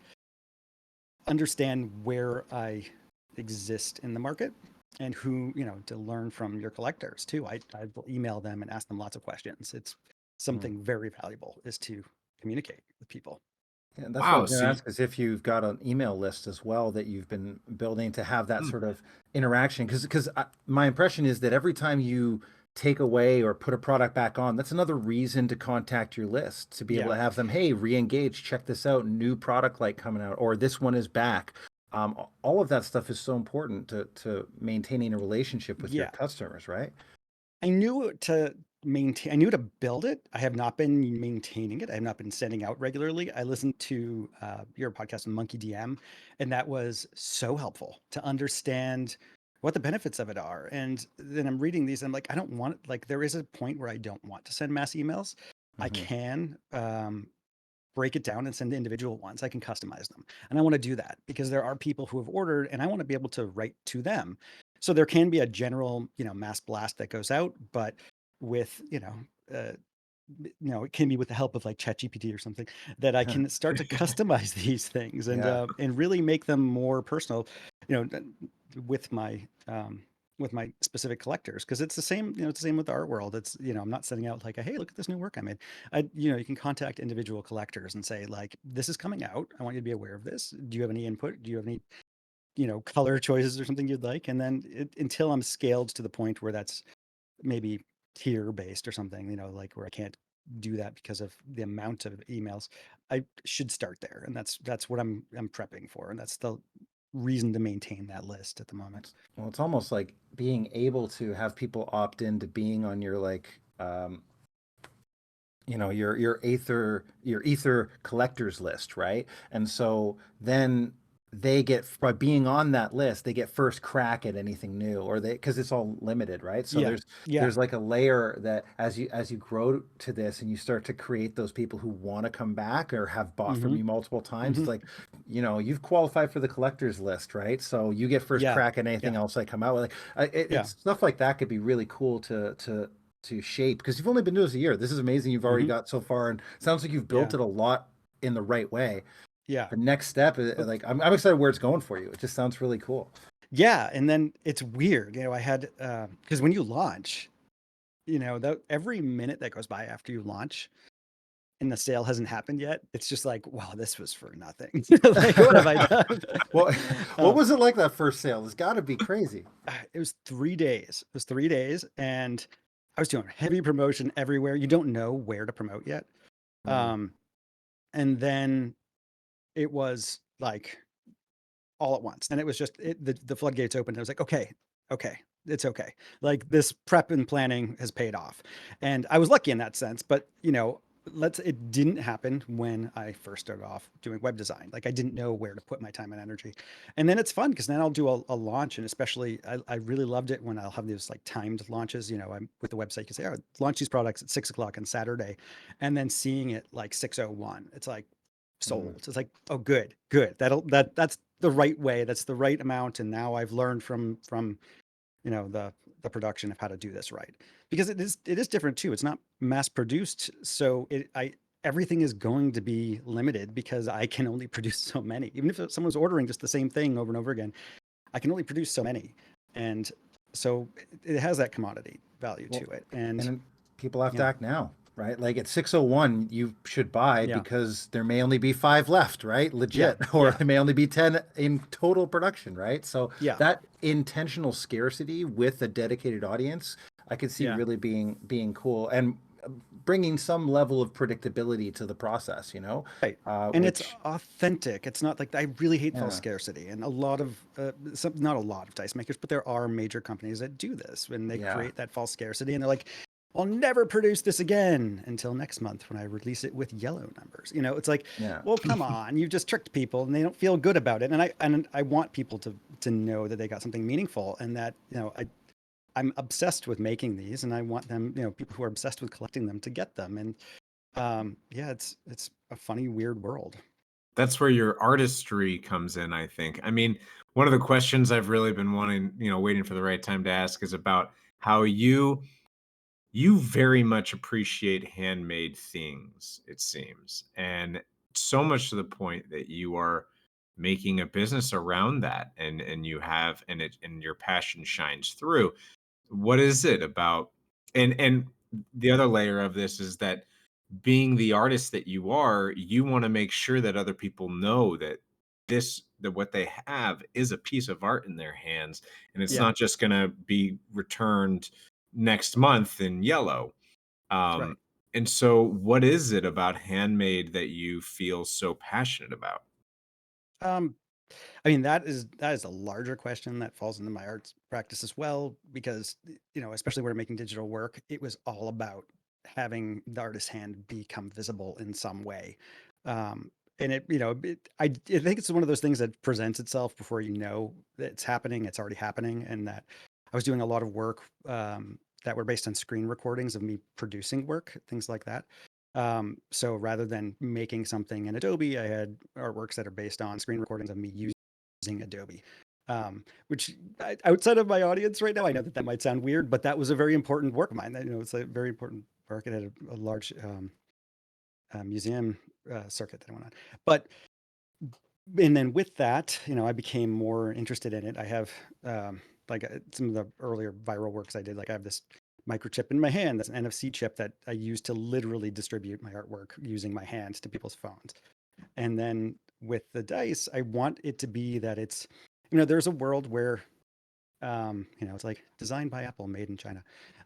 Speaker 1: understand where I exist in the market and who to learn from your collectors too. I will email them and ask them lots of questions. It's something very valuable, is to communicate with people.
Speaker 9: Yeah, that's what I
Speaker 10: Wow.
Speaker 9: was going
Speaker 10: So,
Speaker 9: to ask, is if you've got an email list as well that you've been building to have that
Speaker 10: hmm,
Speaker 9: sort of interaction. Because my impression is that every time you take away or put a product back on, that's another reason to contact your list, to be able
Speaker 1: Yeah.
Speaker 9: to have them, hey, re-engage, check this out, new product like coming out, or this one is back. All of that stuff is so important to maintaining a relationship with your
Speaker 1: Yeah.
Speaker 9: customers, right?
Speaker 1: I knew to maintain, I knew to build it. I have not been maintaining it. I have not been sending out regularly. I listened to your podcast on Monkey DM, and that was so helpful to understand what the benefits of it are. And then I'm reading these, and I'm like, I don't want, like, there is a point where I don't want to send mass emails. I
Speaker 9: Hmm.
Speaker 1: can break it down and send individual ones. I can customize them. And I want to do that because there are people who have ordered and I want to be able to write to them. So there can be a general, mass blast that goes out, but with, it can be with the help of like ChatGPT or something, that I can start to customize these things
Speaker 9: Yeah.
Speaker 1: and really make them more personal, you know, with my with my specific collectors, because it's the same, it's the same with the art world. It's, I'm not sending out like, hey, look at this new work I made. You can contact individual collectors and say, like, this is coming out. I want you to be aware of this. Do you have any input? Do you have any, color choices or something you'd like? And then until I'm scaled to the point where that's maybe tier based or something, like where I can't do that because of the amount of emails, I should start there. And that's what I'm prepping for. And that's the reason to maintain that list at the moment.
Speaker 9: Well, it's almost like being able to have people opt into being on your your Ether collectors list, right? And so then they get, by being on that list, they get first crack at anything new, or they, because it's all limited, right? So
Speaker 1: Yeah. Yeah.
Speaker 9: there's like a layer that as you grow to this and you start to create those people who want to come back or have bought from
Speaker 1: Hmm.
Speaker 9: you multiple times,
Speaker 1: Hmm.
Speaker 9: it's like, you've qualified for the collectors list, right? So you get first
Speaker 1: Yeah.
Speaker 9: crack at anything
Speaker 1: Yeah.
Speaker 9: else I come out with. Like
Speaker 1: Yeah.
Speaker 9: it's stuff like that could be really cool to shape, because you've only been doing this a year. This is amazing. You've already
Speaker 1: Hmm.
Speaker 9: got so far, and sounds like you've built
Speaker 1: Yeah.
Speaker 9: it a lot in the right way.
Speaker 1: Yeah.
Speaker 9: The next step is like I'm excited where it's going for you. It just sounds really cool.
Speaker 1: Yeah. And then it's weird. I had, because when you launch, that every minute that goes by after you launch and the sale hasn't happened yet, it's just like, wow, this was for nothing. Like, what have I done?
Speaker 9: Well, what
Speaker 1: Um,
Speaker 9: was it like that first sale? It's got to be crazy.
Speaker 1: it was 3 days. It was 3 days, and I was doing heavy promotion everywhere. You don't know where to promote yet.
Speaker 9: Mm.
Speaker 1: Um, and then it was like all at once, and it was just the floodgates opened. I was like, okay, it's okay. Like, this prep and planning has paid off, and I was lucky in that sense. But it didn't happen when I first started off doing web design. Like, I didn't know where to put my time and energy. And then it's fun because then I'll do a launch, and especially I really loved it when I'll have these like timed launches. I'm with the website, you say, oh, launch these products at 6 o'clock on Saturday, and then seeing it like 6:01. It's like sold. It's like, oh, good. That's the right way. That's the right amount. And now I've learned from the production of how to do this right, because it is different too. It's not mass produced, so everything is going to be limited because I can only produce so many. Even if someone's ordering just the same thing over and over again, I can only produce so many, and so it has that commodity value
Speaker 9: Well,
Speaker 1: to it. And
Speaker 9: and people have to
Speaker 1: yeah,
Speaker 9: act now, right? Like at 6:01, you should buy
Speaker 1: yeah,
Speaker 9: because there may only be 5 left, right?
Speaker 1: yeah,
Speaker 9: Legit. Or
Speaker 1: yeah,
Speaker 9: there may only be 10 in total production, right? So
Speaker 1: yeah,
Speaker 9: that intentional scarcity with a dedicated audience, I could see
Speaker 1: yeah.
Speaker 9: really being cool and bringing some level of predictability to the process,
Speaker 1: Right. And it's
Speaker 9: which,
Speaker 1: authentic. It's not like, I really hate false
Speaker 9: yeah,
Speaker 1: scarcity. And a lot of, not a lot of dice makers, but there are major companies that do this when they
Speaker 9: yeah.
Speaker 1: create that false scarcity, and they're like, I'll never produce this again until next month when I release it with yellow numbers. It's like,
Speaker 9: Yeah.
Speaker 1: well, come on, you just tricked people and they don't feel good about it. And I want people to know that they got something meaningful, and that, I'm obsessed with making these, and I want them, people who are obsessed with collecting them, to get them. And yeah, it's a funny, weird world.
Speaker 10: That's where your artistry comes in, I think. I mean, one of the questions I've really been wanting, waiting for the right time to ask is about how you very much appreciate handmade things, it seems. And so much to the point that you are making a business around that, and you have, and your passion shines through. What is it about, and the other layer of this is that, being the artist that you are, you want to make sure that other people know that what they have is a piece of art in their hands, and it's
Speaker 1: Yeah,
Speaker 10: not just going to be returned next month in yellow.
Speaker 1: that's right.
Speaker 10: um and so what is it about handmade that you feel so passionate about?
Speaker 1: Um, I mean, that is a larger question that falls into my arts practice as well, because especially when we're making digital work, it was all about having the artist's hand become visible in some way. Um, and I think it's one of those things that presents itself before you know that it's happening. It's already happening, and that I was doing a lot of work that were based on screen recordings of me producing work, things like that. So rather than making something in Adobe, I had artworks that are based on screen recordings of me using Adobe. Which, outside of my audience right now, I know that might sound weird, but that was a very important work of mine. It's a very important work. It had a large museum circuit that I went on. But and then with that, I became more interested in it. I have like some of the earlier viral works I did. Like, I have this microchip in my hand. That's an NFC chip that I use to literally distribute my artwork using my hands to people's phones. And then with the dice, I want it to be that it's, there's a world where, it's like designed by Apple, made in China.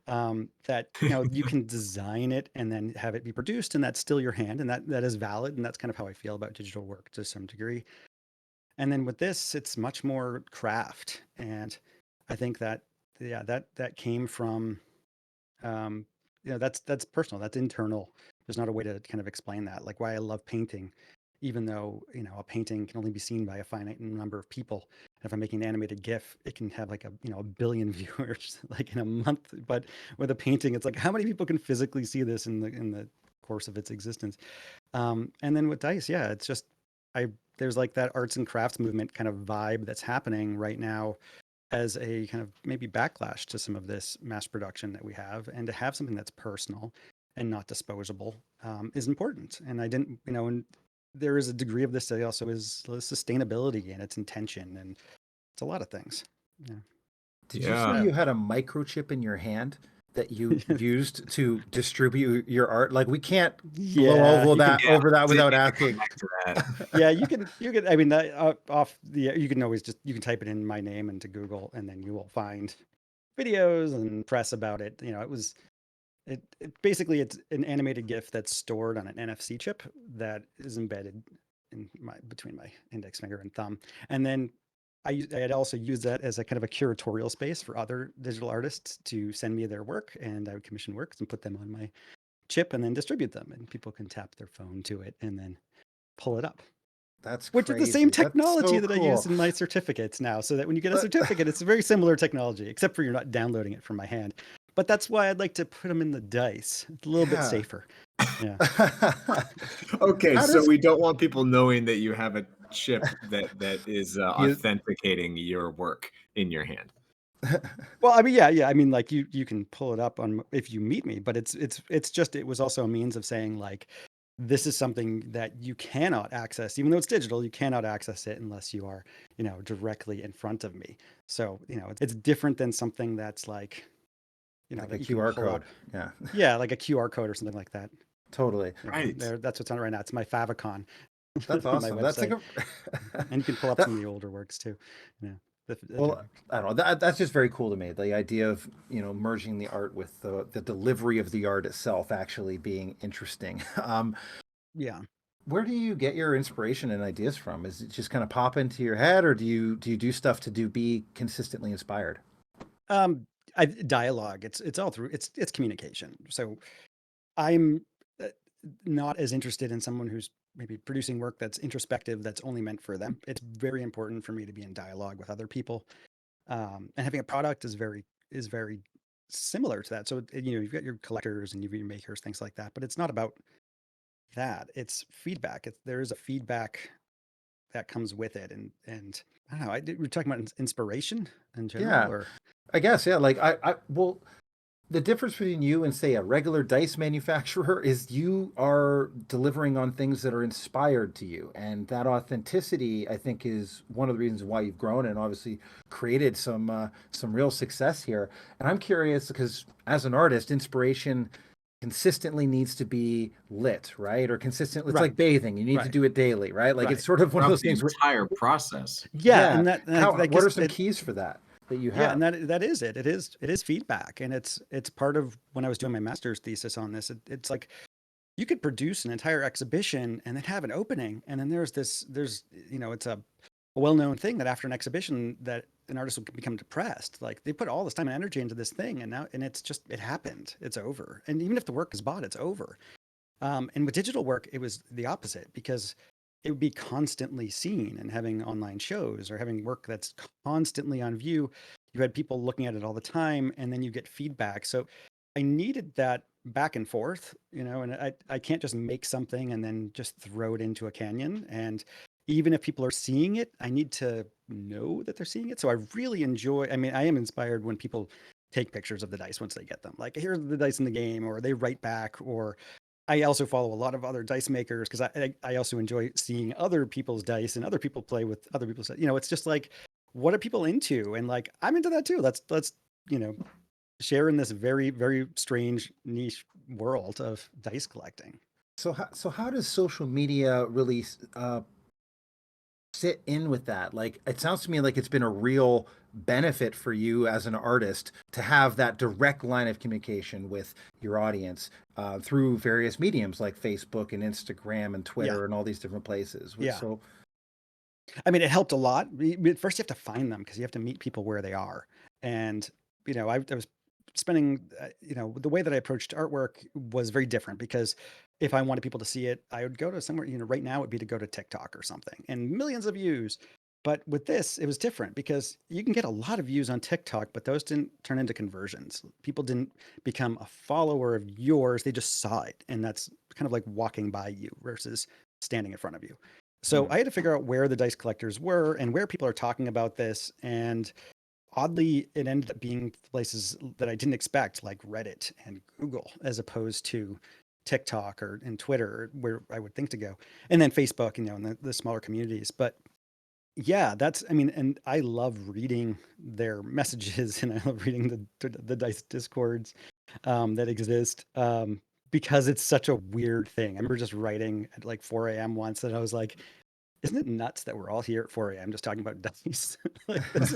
Speaker 1: That, you can design it and then have it be produced, and that's still your hand, and that is valid. And that's kind of how I feel about digital work to some degree. And then with this, it's much more craft. And I think that, yeah, that came from, um, that's personal, that's internal. There's not a way to kind of explain that, like why I love painting, even though, a painting can only be seen by a finite number of people. And if I'm making an animated GIF, it can have like a billion viewers like in a month. But with a painting, it's like, how many people can physically see this in the course of its existence? And then with dice, yeah, it's just, I there's like that arts and crafts movement kind of vibe that's happening right now, as a kind of maybe backlash to some of this mass production that we have. And to have something that's personal and not disposable is important. And I didn't, and there is a degree of this that also is sustainability and its intention, and it's a lot of things. Yeah.
Speaker 9: Did you say
Speaker 10: Yeah.
Speaker 9: you had a microchip in your hand that you used to distribute your art? Like we can't blow
Speaker 1: Yeah,
Speaker 9: over
Speaker 1: you can-
Speaker 9: that
Speaker 10: Yeah,
Speaker 9: over that without
Speaker 10: dig
Speaker 9: asking.
Speaker 10: back to that.
Speaker 1: yeah, you can. I mean, off the. You can always you can type it in my name into Google, and then you will find videos and press about it. You know, it basically it's an animated GIF that's stored on an NFC chip that is embedded in between my index finger and thumb, and then I'd also use that as a kind of a curatorial space for other digital artists to send me their work, and I would commission works and put them on my chip and then distribute them, and people can tap their phone to it and then pull it up.
Speaker 9: That's
Speaker 1: Which
Speaker 9: crazy.
Speaker 1: is the same
Speaker 9: That's
Speaker 1: technology
Speaker 9: so
Speaker 1: that I
Speaker 9: cool.
Speaker 1: use in my certificates now, so that when you get a certificate, it's a very similar technology, except for you're not downloading it from my hand. But that's why I'd like to put them in the dice. It's a little bit
Speaker 9: Yeah.
Speaker 1: safer. Yeah.
Speaker 10: Okay,
Speaker 9: How
Speaker 10: so
Speaker 9: does-
Speaker 10: we don't want people knowing that you have a chip that is authenticating your work in your hand.
Speaker 1: Well, I mean, yeah. I mean, like you can pull it up on if you meet me, but it's just it was also a means of saying like this is something that you cannot access, even though it's digital. You cannot access it unless you are, directly in front of me. So, it's different than something that's like,
Speaker 9: like
Speaker 1: that
Speaker 9: a
Speaker 1: you can
Speaker 9: QR
Speaker 1: pull
Speaker 9: code.
Speaker 1: up.
Speaker 9: Yeah,
Speaker 1: Yeah, like a QR code or something like that.
Speaker 9: totally.
Speaker 10: Right.
Speaker 1: That's what's on it right now. It's my favicon.
Speaker 9: That's
Speaker 1: my
Speaker 9: awesome. That's like
Speaker 1: website. And you can pull up
Speaker 9: that-
Speaker 1: some of the older works too. Yeah.
Speaker 9: well, I don't know. That's just very cool to me. The idea of merging the art with the delivery of the art itself actually being interesting.
Speaker 1: Yeah.
Speaker 9: Where do you get your inspiration and ideas from? Is it just kind of pop into your head, or do you do stuff to be consistently inspired?
Speaker 1: Dialogue. It's all through. It's communication. So I'm not as interested in someone who's maybe producing work that's introspective, that's only meant for them. It's very important for me to be in dialogue with other people, and having a product is very similar to that. So you've got your collectors and you've got your makers, things like that. But it's not about that. It's feedback. There is a feedback that comes with it, and I don't know. We're talking about inspiration in general,
Speaker 9: Yeah.
Speaker 1: or
Speaker 9: I guess, yeah. Like well, the difference between you and say a regular dice manufacturer is you are delivering on things that are inspired to you, and that authenticity, I think, is one of the reasons why you've grown and obviously created some real success here. And I'm curious because as an artist, inspiration consistently needs to be lit, right? Or consistently, it's
Speaker 1: Right.
Speaker 9: like bathing. You need to
Speaker 1: Right.
Speaker 9: do it daily, right? Like
Speaker 1: Right.
Speaker 9: it's sort of one of
Speaker 10: Throughout
Speaker 9: those
Speaker 10: the
Speaker 9: things where,
Speaker 10: entire process.
Speaker 1: yeah, and that
Speaker 9: what are some keys for that you have?
Speaker 1: Yeah, and that is it. It is feedback, and it's part of when I was doing my master's thesis on this. It's like you could produce an entire exhibition and then have an opening, and then there's it's a well-known thing that after an exhibition that an artist will become depressed. Like they put all this time and energy into this thing, and it's just it happened. It's over, and even if the work is bought, it's over. And with digital work, it was the opposite because it would be constantly seen, and having online shows or having work that's constantly on view, you had people looking at it all the time, and then you get feedback. So I needed that back and forth, and I can't just make something and then just throw it into a canyon. And even if people are seeing it, I need to know that they're seeing it. So I really enjoy, I mean, I am inspired when people take pictures of the dice once they get them. Like, here's the dice in the game, or they write back, or I also follow a lot of other dice makers because I also enjoy seeing other people's dice and other people play with other people's. It's just like, what are people into? And like, I'm into that too. Let's share in this very, very strange niche world of dice collecting.
Speaker 9: So how does social media really sit in with that? Like, it sounds to me like it's been a real benefit for you as an artist to have that direct line of communication with your audience through various mediums like Facebook and Instagram and Twitter and all these different places.
Speaker 1: Yeah.
Speaker 9: So,
Speaker 1: I mean, it helped a lot. First, you have to find them because you have to meet people where they are. And, I was spending, the way that I approached artwork was very different because if I wanted people to see it, I would go to somewhere, right now it'd be to go to TikTok or something and millions of views. But with this, it was different because you can get a lot of views on TikTok, but those didn't turn into conversions. People didn't become a follower of yours. They just saw it. And that's kind of like walking by you versus standing in front of you. So I had to figure out where the dice collectors were and where people are talking about this. And oddly, it ended up being places that I didn't expect, like Reddit and Google, as opposed to, TikTok or in Twitter, where I would think to go, and then Facebook, and the smaller communities. But yeah, I mean, and I love reading their messages, and I love reading the dice discords that exist, because it's such a weird thing. I remember just writing at like 4 a.m. once, and I was like, isn't it nuts that we're all here at 4 a.m. just talking about dice? Like, this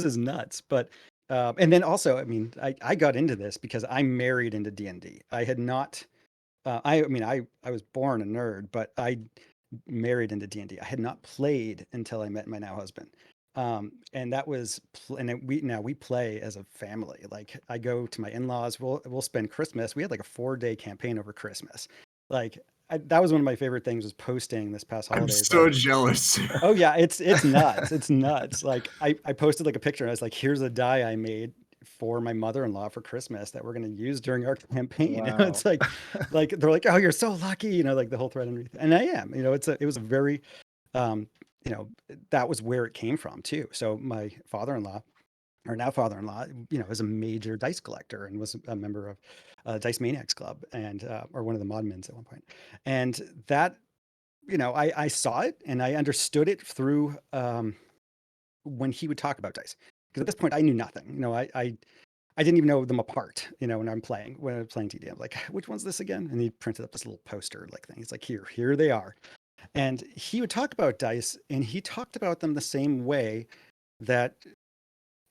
Speaker 1: is nuts. But and then also, I mean, I got into this because I married into D&D. I had not. I mean, I was born a nerd, but I married into D&D. I had not played until I met my now husband. And that was, we play as a family. Like, I go to my in-laws, we'll spend Christmas. We had like a 4-day campaign over Christmas. Like, that was one of my favorite things, was posting this past
Speaker 10: I'm
Speaker 1: holidays.
Speaker 10: so
Speaker 1: Like,
Speaker 10: jealous.
Speaker 1: oh yeah, it's nuts. It's nuts. Like, I posted like a picture, and I was like, here's a die I made for my mother-in-law for Christmas that we're going to use during our campaign.
Speaker 9: Wow.
Speaker 1: It's like they're like, oh, you're so lucky, like the whole thread underneath. And I am, it was a very, um, that was where it came from too. So my father-in-law, or now father-in-law, is a major dice collector and was a member of Dice Maniacs Club, and or one of the mod mins at one point. And that, I saw it and I understood it through when he would talk about dice. Because at this point I knew nothing. I didn't even know them apart, when I'm playing TD. I'm like, which one's this again? And he printed up this little poster like thing. He's like, here they are. And he would talk about dice, and he talked about them the same way that,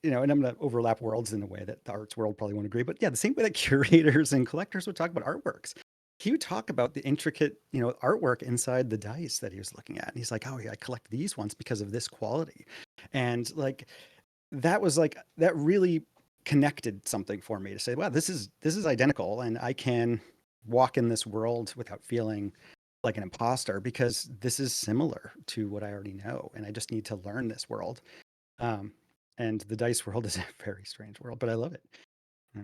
Speaker 1: and I'm going to overlap worlds in a way that the arts world probably won't agree, but yeah, the same way that curators and collectors would talk about artworks. He would talk about the intricate, artwork inside the dice that he was looking at. And he's like, oh yeah, I collect these ones because of this quality. And like, that really connected something for me to say, wow, this is identical, and I can walk in this world without feeling like an imposter, because this is similar to what I already know, and I just need to learn this world. And the dice world is a very strange world, but I love it. Yeah.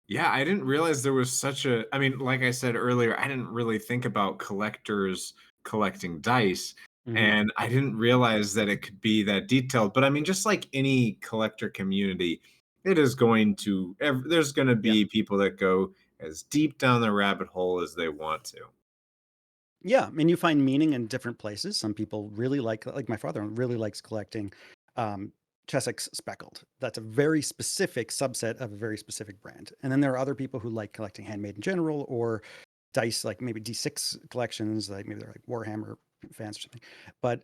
Speaker 10: Yeah, I didn't realize there was I mean, like I said earlier, I didn't really think about collectors collecting dice,
Speaker 1: Mhm.
Speaker 10: and I didn't realize that it could be that detailed. But I mean, just like any collector community, there's going to be people that go as deep down the rabbit hole as they want to.
Speaker 1: Yeah, and you find meaning in different places. Some people really like my father really likes collecting Chessex speckled. That's a very specific subset of a very specific brand. And then there are other people who like collecting handmade in general, or dice, like maybe D6 collections, like maybe they're like Warhammer fans or something. But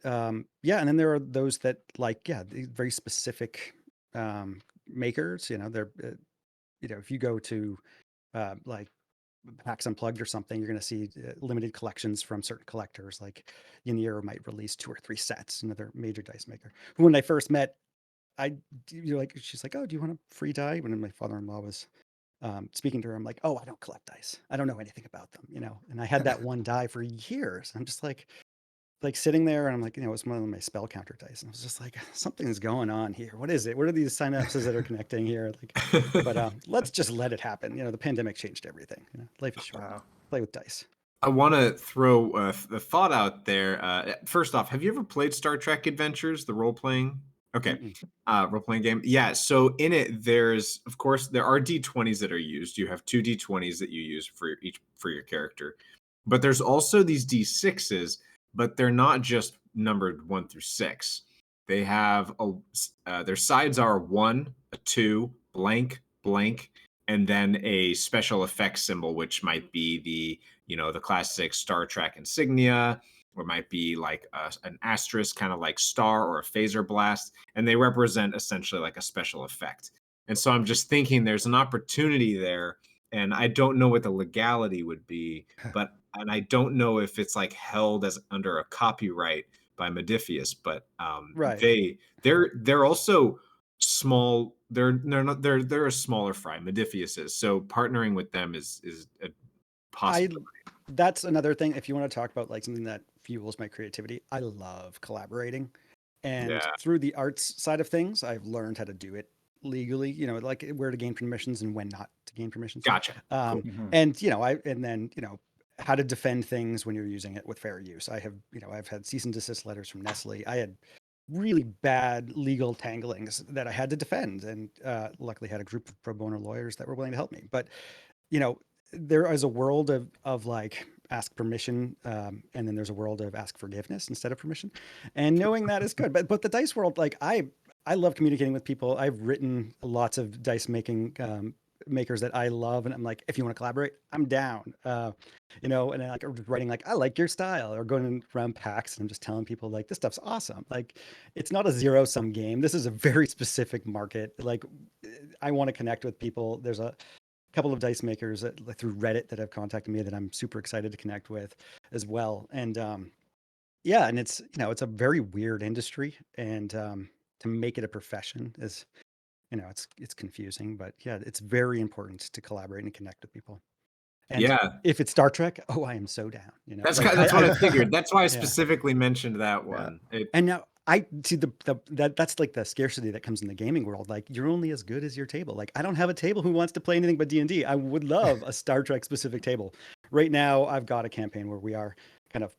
Speaker 1: yeah, and then there are those that like, yeah, the very specific makers. They're if you go to like PAX Unplugged or something, you're going to see limited collections from certain collectors. Like Yanir might release 2 or 3 sets, another major dice maker. Who, when I first met, she's like, oh, do you want a free die? When my father-in-law was speaking to her, I'm like, oh, I don't collect dice. I don't know anything about them, and I had that one die for years. I'm just like sitting there, and I'm like, it's one of my spell counter dice. And I was just like, something's going on here. What is it? What are these synapses that are connecting here? Like, but let's just let it happen. The pandemic changed everything. Life is short.
Speaker 9: Wow.
Speaker 1: Play with dice.
Speaker 10: I want to throw the thought out there. First off, have you ever played Star Trek Adventures, the role playing? Okay, role playing game. Yeah. So in it, of course, there are D20s that are used. You have 2 D20s that you use for your character, but there's also these D6s, but they're not just numbered 1 through 6. They have their sides are 1, a 2, blank, blank, and then a special effects symbol, which might be the classic Star Trek insignia, or might be like an asterisk, kind of like star or a phaser blast, and they represent essentially like a special effect. And so I'm just thinking there's an opportunity there, and I don't know what the legality would be, and I don't know if it's like held as under a copyright by Modifius, but
Speaker 1: Right.
Speaker 10: they're also small. They're a smaller fry. Modifius is, so partnering with them is a possibility.
Speaker 1: That's another thing. If you want to talk about like something that fuels my creativity, I love collaborating. And
Speaker 10: Yeah.
Speaker 1: through the arts side of things, I've learned how to do it legally, like where to gain permissions and when not to gain permissions.
Speaker 10: Gotcha. Cool.
Speaker 1: And, how to defend things when you're using it with fair use. I've had cease and desist letters from Nestle. I had really bad legal tanglings that I had to defend, and luckily had a group of pro bono lawyers that were willing to help me. But, there is a world of like ask permission, and then there's a world of ask forgiveness instead of permission, and knowing that is good. But the dice world, like I love communicating with people. I've written lots of dice making makers that I love, and I'm like, if you want to collaborate, I'm down. And I like writing like, I like your style, or going around packs and I'm just telling people like, this stuff's awesome. Like, it's not a zero sum game. This is a very specific market. Like, I want to connect with people. There's a couple of dice makers like, through Reddit that have contacted me that I'm super excited to connect with as well. And yeah, and it's a very weird industry, and to make it a profession is, it's confusing, but yeah, it's very important to collaborate and connect with people. And
Speaker 10: Yeah,
Speaker 1: if it's Star Trek, oh, I am so down.
Speaker 10: that's
Speaker 1: Like
Speaker 10: that's what I
Speaker 1: I
Speaker 10: figured. That's why I
Speaker 1: yeah.
Speaker 10: specifically mentioned that
Speaker 9: Yeah.
Speaker 10: one. It,
Speaker 1: And now I see that's like the scarcity that comes in the gaming world. Like, you're only as good as your table. Like, I don't have a table who wants to play anything but D&D. I would love a Star Trek specific table. Right now, I've got a campaign where we are kind of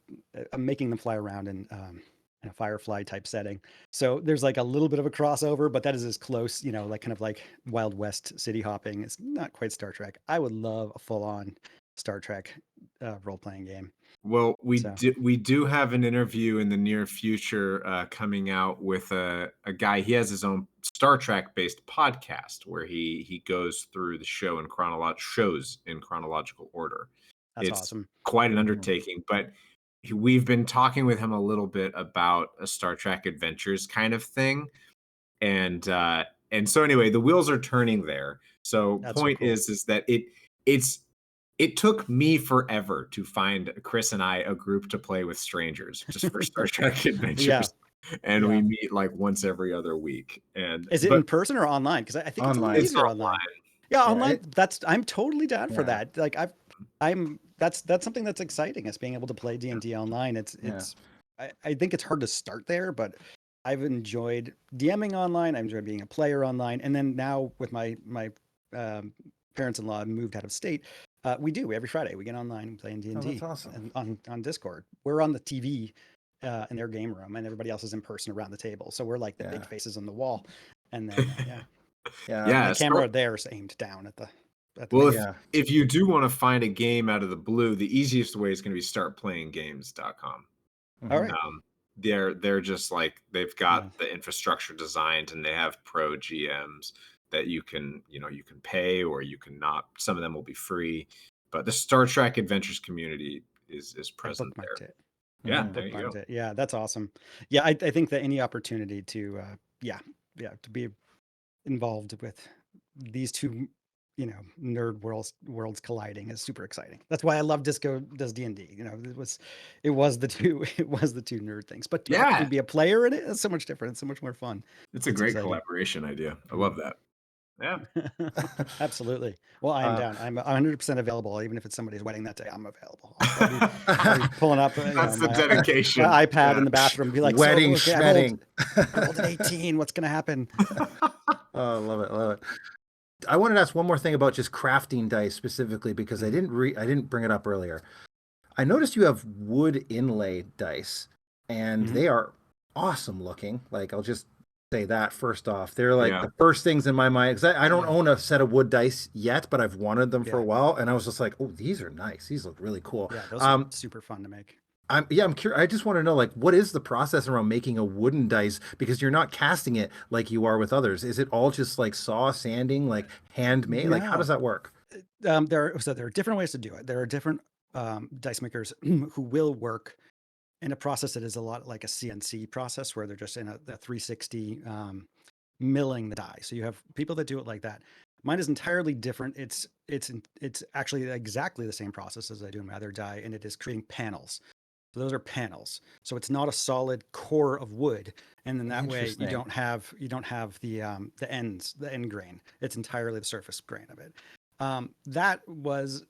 Speaker 1: I'm making them fly around in a Firefly type setting. So there's like a little bit of a crossover, but that is as close, like kind of like Wild West city hopping. It's not quite Star Trek. I would love a full on Star Trek role playing game.
Speaker 10: well,
Speaker 1: So
Speaker 10: we do have an interview in the near future coming out with a guy. He has his own Star Trek based podcast where he goes through the shows in chronological order.
Speaker 1: that's
Speaker 10: It's
Speaker 1: awesome.
Speaker 10: quite an undertaking, but we've been talking with him a little bit about a Star Trek Adventures kind of thing, and so anyway, the wheels are turning there. So
Speaker 1: That's so
Speaker 10: point
Speaker 1: cool.
Speaker 10: is that it took me forever to find Chris and I a group to play with strangers just for Star Trek Adventures.
Speaker 1: Yeah.
Speaker 10: And
Speaker 1: Yeah.
Speaker 10: we meet like once every other week.
Speaker 1: Is it
Speaker 10: But
Speaker 1: in person or online? Because I think it's a little
Speaker 9: Online.
Speaker 10: it's
Speaker 1: easier
Speaker 10: online.
Speaker 1: online. Yeah,
Speaker 9: Yeah,
Speaker 1: online. I'm totally down for
Speaker 9: Yeah.
Speaker 1: that. Like that's something that's exciting, is being able to play D&D online. I think it's hard to start there, but I've enjoyed DMing online. I enjoyed being a player online, and then now with my parents-in-law moved out of state, we do every Friday we get online and play in D&D.
Speaker 9: Oh, that's awesome.
Speaker 1: And on Discord. We're on the TV in their game room, and everybody else is in person around the table. So we're like the big
Speaker 9: Yeah.
Speaker 1: faces on the wall, and then
Speaker 10: Yeah,
Speaker 1: the camera there is aimed down at the
Speaker 10: well,
Speaker 1: main-
Speaker 9: Yeah.
Speaker 10: if you do want to find a game out of the blue, the easiest way is going to be startplayinggames.com.
Speaker 1: All right.
Speaker 10: They're just like, they've got
Speaker 1: Yeah.
Speaker 10: the infrastructure designed, and they have pro GMs that you can pay, or you can not. Some of them will be free, but the Star Trek Adventures community is
Speaker 1: I
Speaker 10: present
Speaker 1: bookmarked
Speaker 10: there.
Speaker 1: it.
Speaker 10: Yeah, there you go.
Speaker 1: Bookmarked it. Yeah, that's awesome. Yeah, I think that any opportunity to to be involved with these two, nerd worlds colliding is super exciting. That's why I love Disco does D&D. It was the two nerd things, but to actually
Speaker 10: Yeah,
Speaker 1: be a player in it is so much different. It's so much more fun.
Speaker 10: it's a
Speaker 1: It's
Speaker 10: great
Speaker 1: exciting.
Speaker 10: collaboration idea. I love that. Yeah.
Speaker 1: Absolutely. Well, I am down. I'm 100% available. Even if it's somebody's wedding that day, I'm available. I'll be pulling up
Speaker 10: That's the
Speaker 1: my
Speaker 10: dedication.
Speaker 1: my iPad
Speaker 10: Yeah.
Speaker 1: in the bathroom, be like,
Speaker 9: Wedding
Speaker 1: so, okay,
Speaker 9: schmedding.
Speaker 1: I rolled an 18. What's going to happen?
Speaker 9: Oh, I love it. Love it. I wanted to ask one more thing about just crafting dice specifically, because I didn't bring it up earlier. I noticed you have wood inlay dice, and they are awesome looking. Like, I'll just say that first off. They're like the first things in my mind, because I don't own a set of wood dice yet, but I've wanted them for a while, and I was just like, oh, these are nice. These look really cool.
Speaker 1: Yeah, those are super fun to make.
Speaker 9: I'm curious. I just want to know, like, what is the process around making a wooden dice? Because you're not casting it like you are with others. Is it all just like saw sanding, like handmade? Like, how does that work?
Speaker 1: There are different ways to do it. There are different dice makers who will work in a process that is a lot like a CNC process, where they're just in a 360 milling the die. So you have people that do it like that. Mine is entirely different. It's actually exactly the same process as I do in my other die, and it is creating panels. So those are panels. So it's not a solid core of wood, and then that way you don't have the ends, the end grain. It's entirely the surface grain of it. That was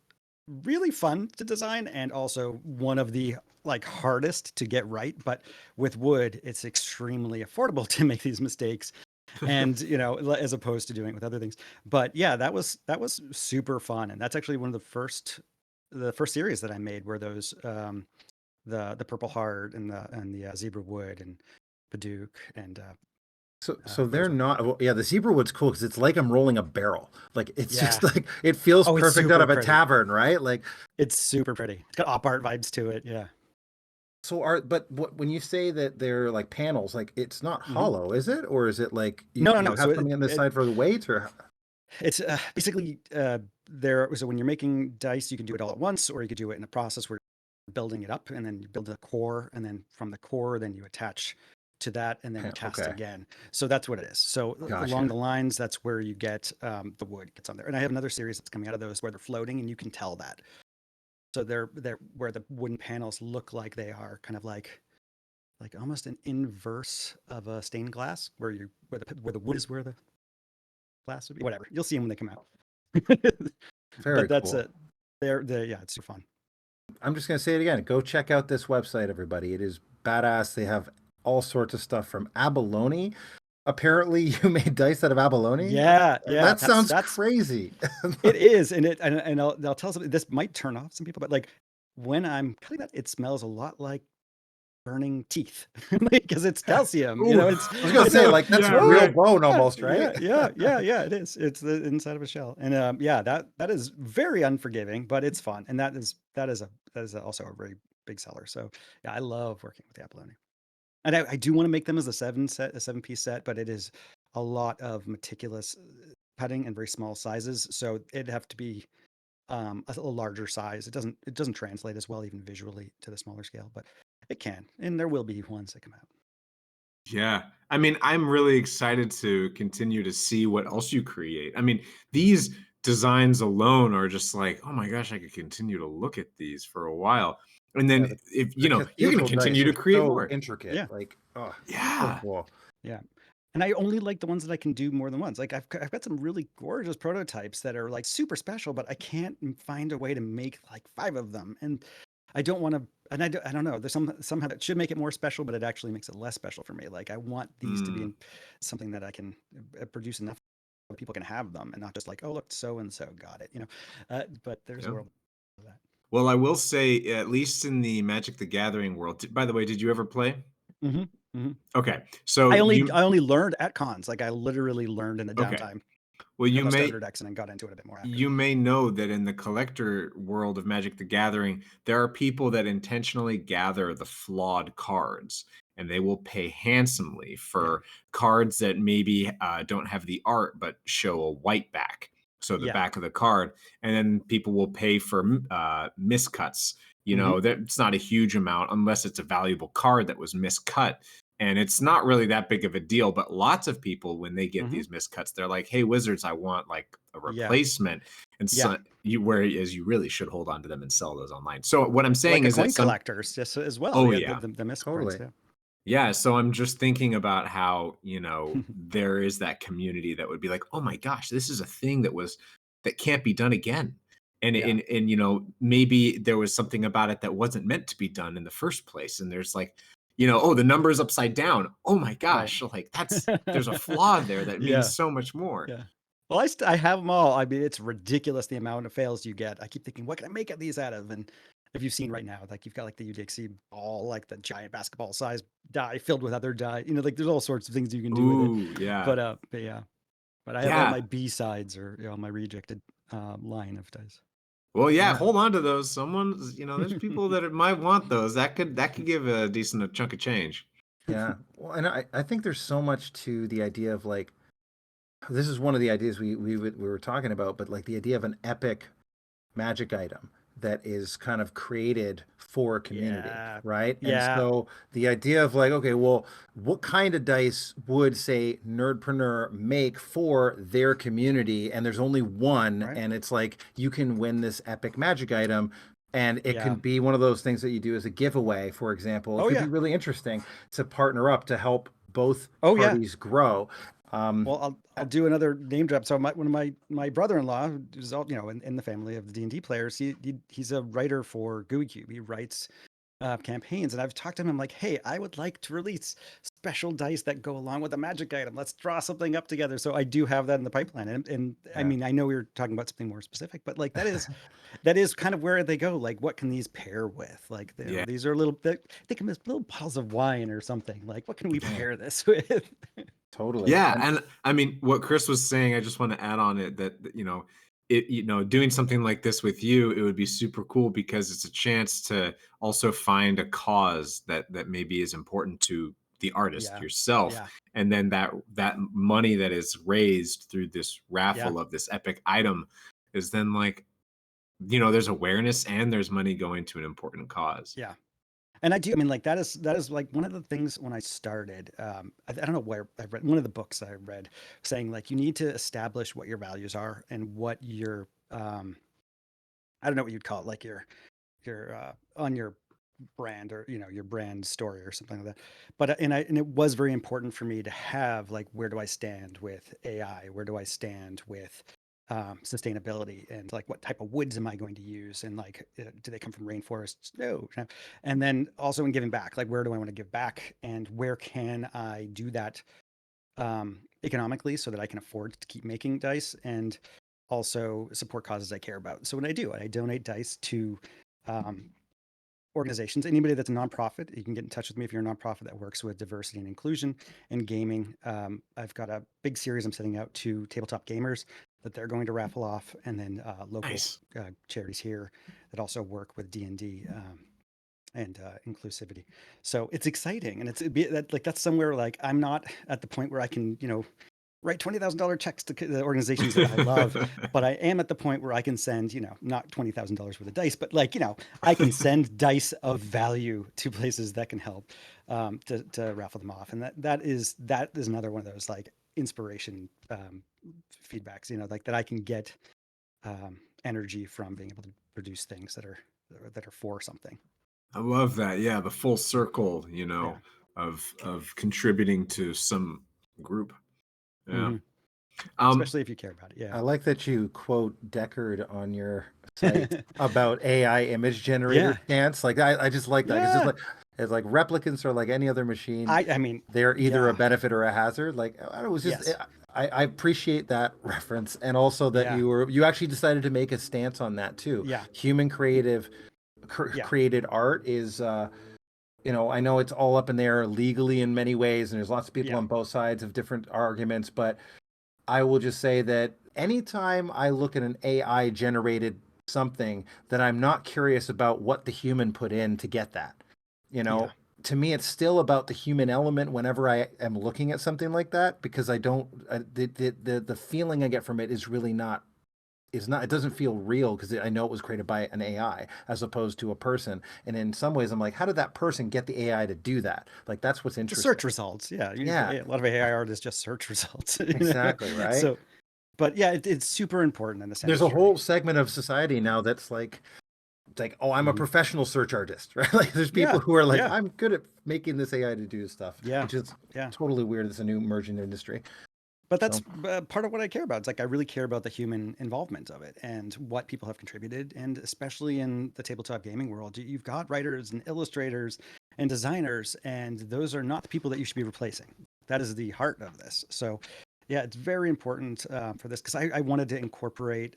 Speaker 1: really fun to design, and also one of the hardest to get right. But with wood, it's extremely affordable to make these mistakes, and as opposed to doing it with other things. But yeah, that was super fun, and that's actually one of the first series that I made were those. The Purple Heart and the Zebra Wood and Paduke and
Speaker 9: So they're
Speaker 1: whereas-
Speaker 9: not. Well, yeah, the zebra wood's cool because it's like I'm rolling a barrel. Like it's
Speaker 1: Yeah.
Speaker 9: just like it feels
Speaker 1: Oh, it's
Speaker 9: perfect out
Speaker 1: super
Speaker 9: of a
Speaker 1: pretty.
Speaker 9: tavern, right? Like
Speaker 1: It's super pretty. It's got op art vibes to it. Yeah.
Speaker 9: but when you say that they're like panels, like it's not
Speaker 1: Mhm.
Speaker 9: hollow, is it? Or is it like
Speaker 1: No.
Speaker 9: you have
Speaker 1: So
Speaker 9: something on the side for the weight or
Speaker 1: it's basically there. So when you're making dice, you can do it all at once, or you could do it in a process where you're building it up, and then you build a core, and then from the core, then you attach to that, and then you cast it
Speaker 9: okay.
Speaker 1: again. So that's what it is. So along
Speaker 9: Gotcha.
Speaker 1: the lines, that's where you get the wood gets on there. And I have another series that's coming out of those where they're floating, and you can tell that. So they're where the wooden panels look like they are kind of like almost an inverse of a stained glass, where the wood is where the glass would be. Whatever, you'll see them when they come out.
Speaker 9: Very
Speaker 1: But that's
Speaker 9: cool.
Speaker 1: it. They're yeah, it's super fun.
Speaker 9: I'm just gonna say it again. Go check out this website, everybody. It is badass. They have all sorts of stuff from abalone. Apparently, you made dice out of abalone.
Speaker 1: Yeah,
Speaker 9: That sounds
Speaker 1: that's
Speaker 9: crazy.
Speaker 1: it is, and I'll tell something. This might turn off some people, but like when I'm cutting that, it smells a lot like burning teeth because it's calcium. You know, it's
Speaker 9: I was gonna say like that's
Speaker 10: Yeah,
Speaker 9: real
Speaker 10: right.
Speaker 9: bone almost, right?
Speaker 1: yeah. It is. It's the inside of a shell, and yeah, that is very unforgiving, but it's fun, and that is also a very big seller. So yeah, I love working with the abalone, and I do want to make them as a 7-piece set, but it is a lot of meticulous cutting and very small sizes, so it'd have to be a larger size. It doesn't translate as well even visually to the smaller scale, but it can, and there will be ones that come out.
Speaker 10: Yeah. I mean, I'm really excited to continue to see what else you create. I mean, these designs alone are just like, oh my gosh, I could continue to look at these for a while. And
Speaker 9: Yeah,
Speaker 10: then if
Speaker 9: the
Speaker 10: you're going to
Speaker 9: cathedral
Speaker 10: continue
Speaker 9: dice
Speaker 10: to
Speaker 9: are
Speaker 10: create
Speaker 9: so
Speaker 10: more.
Speaker 9: intricate.
Speaker 1: Yeah.
Speaker 9: Like, oh, so
Speaker 10: Yeah.
Speaker 9: cool.
Speaker 1: Yeah. And I only like the ones that I can do more than once. Like I've got some really gorgeous prototypes that are like super special, but I can't find a way to make like 5 of them. And I don't want to, and I don't know. There's somehow that should make it more special, but it actually makes it less special for me. Like I want these to be
Speaker 10: Mm.
Speaker 1: something that I can produce enough that people can have them, and not just like, oh look, so and so got it. But there's a
Speaker 10: Yeah.
Speaker 1: world of that.
Speaker 10: Well, I will say, at least in the Magic the Gathering world, by the way, did you ever play?
Speaker 1: Hmm. Hmm.
Speaker 10: Okay. So
Speaker 1: I only learned at cons. Like I literally learned in the
Speaker 10: okay.
Speaker 1: downtime
Speaker 10: Well,
Speaker 1: from the starter decks, and then got into it a bit more after.
Speaker 10: you may know that in the collector world of Magic the Gathering, there are people that intentionally gather the flawed cards, and they will pay handsomely for cards that maybe don't have the art but show a white back. So the
Speaker 1: Yeah.
Speaker 10: back of the card, and then people will pay for miscuts. You
Speaker 1: Mhm.
Speaker 10: know, that's not a huge amount unless it's a valuable card that was miscut. And it's not really that big of a deal, but lots of people, when they get
Speaker 1: Mhm.
Speaker 10: these miscuts, they're like, "Hey, Wizards, I want like a
Speaker 1: Yeah.
Speaker 10: replacement." And
Speaker 1: Yeah.
Speaker 10: so whereas you really should hold on to them and sell those online. So what I'm saying
Speaker 1: Like a
Speaker 10: is that
Speaker 1: coin
Speaker 10: some
Speaker 1: collectors just as well.
Speaker 10: Oh,
Speaker 1: Yeah,
Speaker 10: yeah.
Speaker 1: the misprints.
Speaker 9: Totally.
Speaker 1: Yeah.
Speaker 10: Yeah, so I'm just thinking about how, there is that community that would be like, "Oh my gosh, this is a thing that can't be done again." And
Speaker 1: Yeah.
Speaker 10: maybe there was something about it that wasn't meant to be done in the first place. And there's like, "Oh, the number's upside down. Oh my
Speaker 1: Right.
Speaker 10: gosh, like there's a flaw there that
Speaker 1: Yeah.
Speaker 10: means so much more."
Speaker 1: Yeah. Well, I have them all. I mean, it's ridiculous the amount of fails you get. I keep thinking, what can I make these out of? And if you've seen right now, like you've got like the UDXC ball, like the giant basketball size die filled with other die. Like there's all sorts of things you can do with it.
Speaker 10: Ooh, yeah.
Speaker 1: But yeah. But I have all
Speaker 10: Yeah.
Speaker 1: my B sides or my rejected line of dice.
Speaker 10: Well, yeah,
Speaker 1: Yeah.
Speaker 10: hold on to those. There's people that might want those. That could give a decent chunk of change.
Speaker 9: Yeah. Well, and I think there's so much to the idea of like, this is one of the ideas we were talking about, but like the idea of an epic magic item that is kind of created for a community,
Speaker 1: Yeah.
Speaker 9: right?
Speaker 1: Yeah.
Speaker 9: And so the idea of like, okay, well, what kind of dice would say Nerdpreneur make for their community? And there's only one,
Speaker 1: Right.
Speaker 9: and it's like you can win this epic magic item. And it
Speaker 1: Yeah.
Speaker 9: can be one of those things that you do as a giveaway, for example. It
Speaker 1: Oh,
Speaker 9: could
Speaker 1: yeah.
Speaker 9: be really interesting to partner up to help both
Speaker 1: Oh, yeah.
Speaker 9: parties grow.
Speaker 1: Well, I'll do another name drop. So one of my brother-in-law, who's all in the family of the D&D players, he's a writer for GUI Cube. He writes campaigns, and I've talked to him. I'm like, hey, I would like to release special dice that go along with a magic item. Let's draw something up together. So I do have that in the pipeline, and I
Speaker 9: Yeah.
Speaker 1: mean, I know we were talking about something more specific, but like that is kind of where they go. Like, what can these pair with? Like,
Speaker 10: Yeah.
Speaker 1: these are think of them as little bottles of wine or something. Like, what can we pair this with?
Speaker 9: Totally.
Speaker 10: Yeah,
Speaker 9: And
Speaker 10: and I mean, what Chris was saying, I just want to add on it that doing something like this with you, it would be super cool because it's a chance to also find a cause that maybe is important to the artist
Speaker 1: Yeah.
Speaker 10: yourself,
Speaker 1: Yeah.
Speaker 10: and then that money that is raised through this
Speaker 1: Yeah.
Speaker 10: raffle of this epic item is then like, there's awareness and there's money going to an important cause.
Speaker 1: Yeah. And I do, I mean, like that is like one of the things when I started, I don't know where I read one of the books I read saying like you need to establish what your values are and what your, I don't know what you'd call it, like your on your brand or your brand story or something like that. But and it was very important for me to have like where do I stand with AI? Where do I stand with sustainability and like what type of woods am I going to use and like do they come from rainforests? No. And then also in giving back, like where do I want to give back and where can I do that economically so that I can afford to keep making dice and also support causes I care about. So when I donate dice to um, organizations. Anybody that's a nonprofit, you can get in touch with me if you're a nonprofit that works with diversity and inclusion in gaming. I've got a big series I'm sending out to tabletop gamers that they're going to raffle off, and then local
Speaker 10: Nice.
Speaker 1: charities here that also work with D&D and inclusivity. So it's exciting, and that's somewhere like I'm not at the point where I can write $20,000 checks to the organizations that I love, but I am at the point where I can send, not $20,000 worth of dice, but like, I can send dice of value to places that can help to raffle them off. And that is another one of those like inspiration feedbacks, like that I can get energy from being able to produce things that are for something.
Speaker 10: I love that. Yeah, the full circle,
Speaker 1: Yeah.
Speaker 10: of contributing to some group. Yeah.
Speaker 1: hmm
Speaker 10: Um,
Speaker 1: Especially if you care about it.
Speaker 9: I
Speaker 1: Yeah.
Speaker 9: like that you quote Deckard on your site about AI image generator
Speaker 1: Yeah.
Speaker 9: stance. Like I just like that.
Speaker 1: Yeah.
Speaker 9: It's like replicants are like any other machine.
Speaker 1: I mean,
Speaker 9: They're either a
Speaker 1: yeah.
Speaker 9: benefit or a hazard. Like I don't know, it was just
Speaker 1: Yes.
Speaker 9: I appreciate that reference, and also that
Speaker 1: Yeah.
Speaker 9: you actually decided to make a stance on that too.
Speaker 1: Yeah.
Speaker 9: Human creative
Speaker 1: Yeah.
Speaker 9: created art is I know it's all up in there legally in many ways, and there's lots of people
Speaker 1: Yeah.
Speaker 9: on both sides of different arguments, but I will just say that anytime I look at an AI generated something, that I'm not curious about what the human put in to get that. You know,
Speaker 1: Yeah.
Speaker 9: to me, it's still about the human element whenever I am looking at something like that, because I don't, the feeling I get from it is really not, it doesn't feel real because I know it was created by an AI as opposed to a person. And in some ways, I'm like, how did that person get the AI to do that? Like, that's what's
Speaker 1: The
Speaker 9: interesting.
Speaker 1: search results. Yeah.
Speaker 9: Yeah,
Speaker 1: A lot of AI art is just search results.
Speaker 9: exactly. Right.
Speaker 1: So, but yeah, it's super important in the sense.
Speaker 9: There's a whole segment of society now that's like, it's like, oh, I'm a professional search artist, right? Like there's people who are like,
Speaker 1: yeah.
Speaker 9: I'm good at making this AI to do stuff.
Speaker 1: Yeah.
Speaker 9: Which is
Speaker 1: Yeah.
Speaker 9: totally weird. It's a new emerging industry.
Speaker 1: But that's part of what I care about. It's like I really care about the human involvement of it and what people have contributed. And especially in the tabletop gaming world, you've got writers and illustrators and designers, and those are not the people that you should be replacing. That is the heart of this. So, yeah, it's very important for this because I wanted to incorporate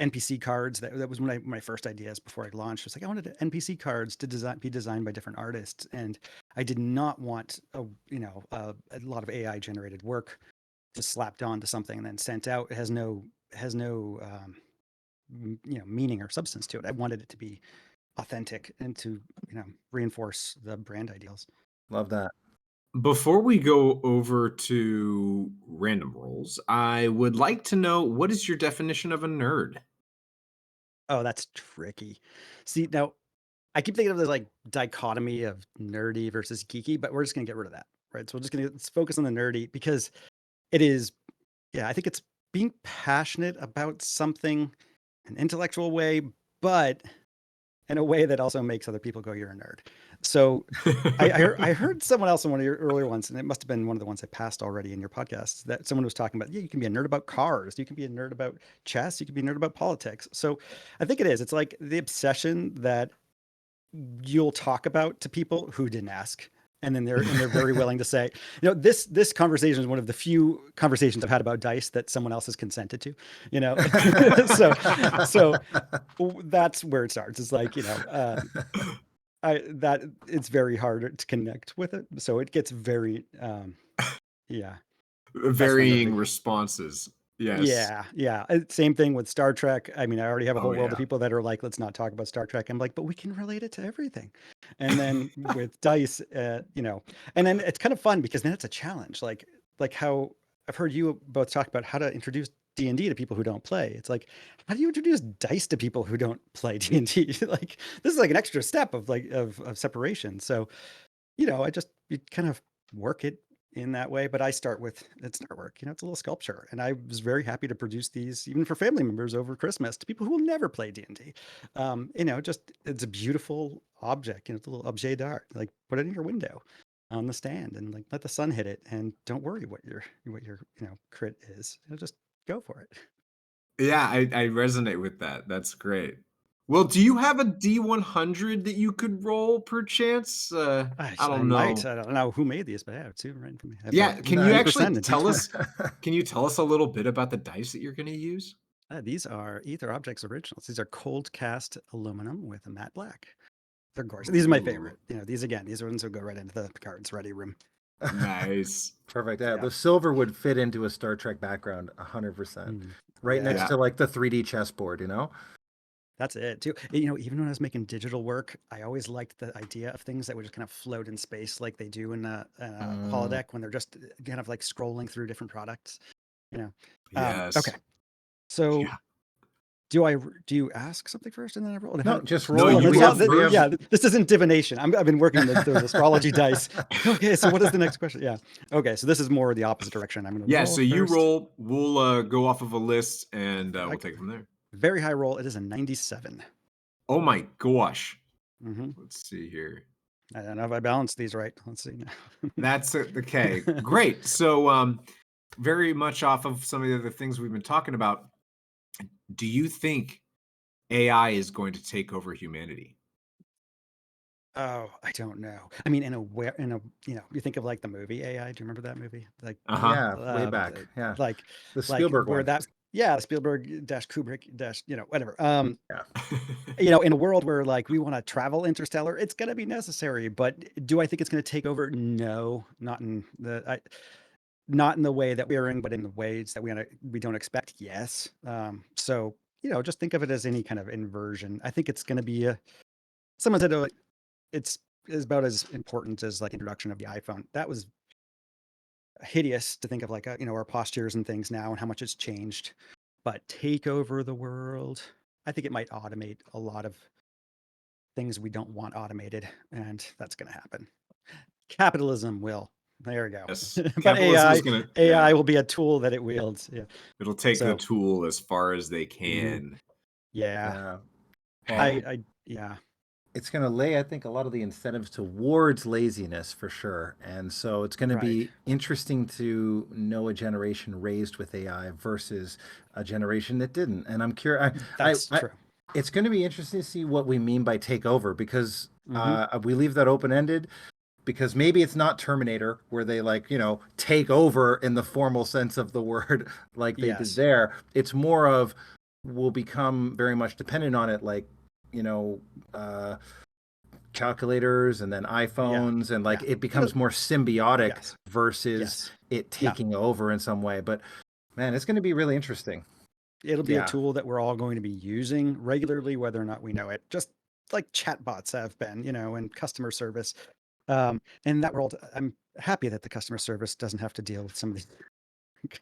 Speaker 1: NPC cards. That was one of my first ideas before I launched. It was like I wanted NPC cards to be designed by different artists, and I did not want a lot of AI generated work just slapped onto something and then sent out. It has no meaning or substance to it. I wanted it to be authentic and to reinforce the brand ideals.
Speaker 9: Love that.
Speaker 10: Before we go over to random rolls, I would like to know, what is your definition of a nerd?
Speaker 1: Oh, that's tricky. See, now I keep thinking of this like dichotomy of nerdy versus geeky, but we're just gonna get rid of that, right? So let's focus on the nerdy because it is, yeah, I think it's being passionate about something, an intellectual way, but in a way that also makes other people go, "You're a nerd." So I heard someone else in one of your earlier ones, and it must have been one of the ones I passed already in your podcast, that someone was talking about, yeah, you can be a nerd about cars, you can be a nerd about chess, you can be a nerd about politics. So I think it is. It's like the obsession that you'll talk about to people who didn't ask. And then they're very willing to say, this conversation is one of the few conversations I've had about dice that someone else has consented to, so that's where it starts. It's like, that it's very hard to connect with it. So it gets very Yeah.
Speaker 10: Varying responses. Yes.
Speaker 1: Yeah. Same thing with Star Trek. I mean, I already have a
Speaker 10: Oh,
Speaker 1: whole world of
Speaker 10: yeah.
Speaker 1: people that are like, let's not talk about Star Trek. I'm like, but we can relate it to everything. And then with dice, and then it's kind of fun because then it's a challenge. Like how I've heard you both talk about how to introduce D&D to people who don't play. It's like, how do you introduce dice to people who don't play D&D? Like this is like an extra step of of separation. So, you kind of work it in that way, but I start with it's artwork. It's a little sculpture, and I was very happy to produce these even for family members over Christmas to people who will never play D&D. Just it's a beautiful object. It's a little objet d'art. Like put it in your window on the stand and like let the sun hit it, and don't worry what your crit is. Just go for it.
Speaker 10: Yeah, I resonate with that. That's great. Well, do you have a D100 that you could roll perchance? I
Speaker 1: I
Speaker 10: don't
Speaker 1: might.
Speaker 10: know.
Speaker 1: I don't know who made these, but I have two right in front of me. I have
Speaker 10: Yeah,
Speaker 1: a
Speaker 10: can you actually
Speaker 1: 10% and
Speaker 10: tell
Speaker 1: D20.
Speaker 10: us can you tell us a little bit about the dice that you're gonna use?
Speaker 1: These are Aether Objects Originals. These are cold cast aluminum with a matte black. They're gorgeous. These are my
Speaker 10: Ooh,
Speaker 1: favorite. These are ones that go right into the cards ready room.
Speaker 10: nice.
Speaker 9: Perfect. Yeah,
Speaker 1: Yeah.
Speaker 9: the silver would fit into a Star Trek background 100%. Right next
Speaker 10: Yeah.
Speaker 9: to like the 3D chessboard,
Speaker 1: That's it too. Even when I was making digital work, I always liked the idea of things that would just kind of float in space like they do in a holodeck when they're just kind of like scrolling through different products.
Speaker 10: Yes.
Speaker 1: Okay. So
Speaker 10: Yeah.
Speaker 1: do you ask something first and then I roll?
Speaker 9: No, just
Speaker 10: No,
Speaker 9: roll.
Speaker 10: you
Speaker 9: We
Speaker 10: roll
Speaker 9: have, we have,
Speaker 1: Yeah, this isn't divination. I've been working those astrology dice. Okay, so what is the next question? Yeah. Okay, so this is more the opposite direction. I'm going to
Speaker 10: Yeah,
Speaker 1: roll
Speaker 10: so you
Speaker 1: first.
Speaker 10: roll, we'll go off of a list and we'll
Speaker 1: Okay.
Speaker 10: take it from there.
Speaker 1: Very high roll. It is a 97.
Speaker 10: Oh my gosh.
Speaker 1: Mm-hmm.
Speaker 10: Let's see here.
Speaker 1: I don't know if I balanced these right. Let's see now.
Speaker 10: That's okay. Great. So very much off of some of the other things we've been talking about, do you think AI is going to take over humanity?
Speaker 1: Oh, I don't know. I mean, you think of like the movie AI. Do you remember that movie? Like,
Speaker 10: Uh-huh.
Speaker 9: yeah, way back. Yeah.
Speaker 1: like,
Speaker 9: The Spielberg
Speaker 1: where
Speaker 9: one.
Speaker 1: that, yeah, Spielberg dash Kubrick dash, whatever.
Speaker 9: Yeah.
Speaker 1: In a world where like we want to travel interstellar, it's going to be necessary. But do I think it's going to take over? No, not in the way that we're in, but in the ways that we don't expect. Yes. So just think of it as any kind of inversion. I think it's going to be someone said it's is about as important as like introduction of the iPhone. That was hideous to think of like our postures and things now and how much it's changed. But take over the world. I think it might automate a lot of things we don't want automated, and that's going to happen. Capitalism will. There we go.
Speaker 10: Yes.
Speaker 1: But
Speaker 10: Capitalism is gonna,
Speaker 1: AI
Speaker 10: yeah.
Speaker 1: will be a tool that it wields. Yeah.
Speaker 10: It'll take the
Speaker 1: So,
Speaker 10: tool as far as they can.
Speaker 1: yeah.
Speaker 9: Well,
Speaker 1: Yeah.
Speaker 9: it's going to lay, I think, a lot of the incentives towards laziness for sure. And so it's going to be interesting to know a generation raised with AI versus a generation that didn't. And I'm curious.
Speaker 1: That's true.
Speaker 9: It's going to be interesting to see what we mean by take over, because we leave that open ended. Because maybe it's not Terminator, where they take over in the formal sense of the word, like they did there. It's more of we'll become very much dependent on it, like calculators and then iPhones, and it becomes more symbiotic versus it taking over in some way. But man, it's going to be really interesting.
Speaker 1: It'll be a tool that we're all going to be using regularly, whether or not we know it. Just like chatbots have been, and customer service. In that world, I'm happy that the customer service doesn't have to deal with some of these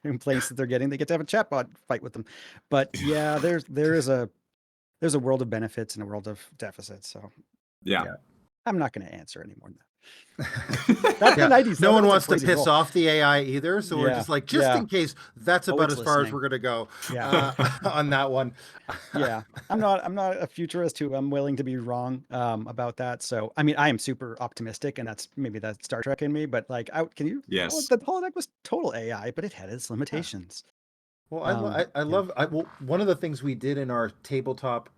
Speaker 1: complaints that they're getting. They get to have a chatbot fight with them. But yeah, there's a world of benefits and a world of deficits. So
Speaker 10: yeah.
Speaker 1: I'm not going to answer any more than that. That's the 90s.
Speaker 9: No one wants to piss off the AI either, so we're just like, in case, that's about
Speaker 1: it's
Speaker 9: as far as
Speaker 1: listening.
Speaker 9: we're gonna go on that one.
Speaker 1: I'm not a futurist who I'm willing to be wrong about that. So I mean, I am super optimistic, and that's maybe that Star Trek in me. But like,
Speaker 10: yes,
Speaker 1: the holodeck was total AI, but it had its limitations.
Speaker 9: Well, I love one of the things we did in our tabletop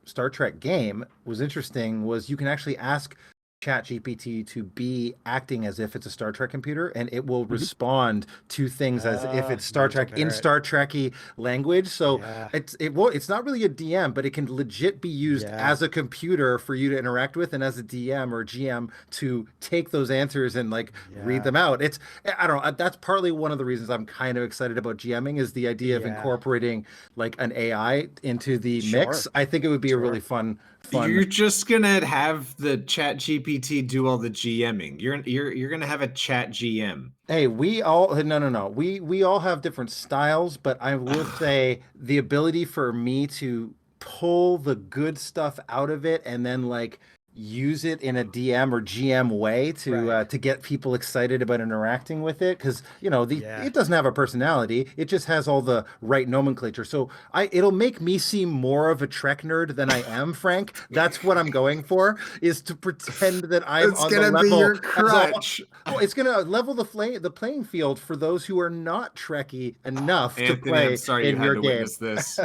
Speaker 9: Star Trek game was interesting. Was you can actually ask ChatGPT to be acting as if it's a Star Trek computer, and it will respond to things as if it's Star
Speaker 1: mental
Speaker 9: Trek in
Speaker 1: parrot.
Speaker 9: Star Trekky language. So
Speaker 1: Yeah.
Speaker 9: it's not really a DM, but it can legit be used
Speaker 1: Yeah.
Speaker 9: as a computer for you to interact with, and as a DM or GM to take those answers and like read them out. It's, I don't know. That's partly one of the reasons I'm kind of excited about GMing, is the idea of incorporating like an AI into the mix. I think it would be a really fun.
Speaker 10: You're just gonna have the Chat GPT do all the GMing. You're gonna have a Chat GM.
Speaker 9: Hey, we all no. We all have different styles, but I will say the ability for me to pull the good stuff out of it and then like use it in a DM or GM way to get people excited about interacting with it, because it doesn't have a personality, it just has all the right nomenclature. So it'll make me seem more of a Trek nerd than I am, Frank. That's what I'm going for, is to pretend that I'm on the level.
Speaker 10: Be your crutch.
Speaker 9: It's gonna level the playing field for those who are not Trekky enough to
Speaker 10: Anthony,
Speaker 9: play
Speaker 10: I'm sorry
Speaker 9: in
Speaker 10: you had
Speaker 9: your
Speaker 10: to
Speaker 9: game.
Speaker 10: witness this.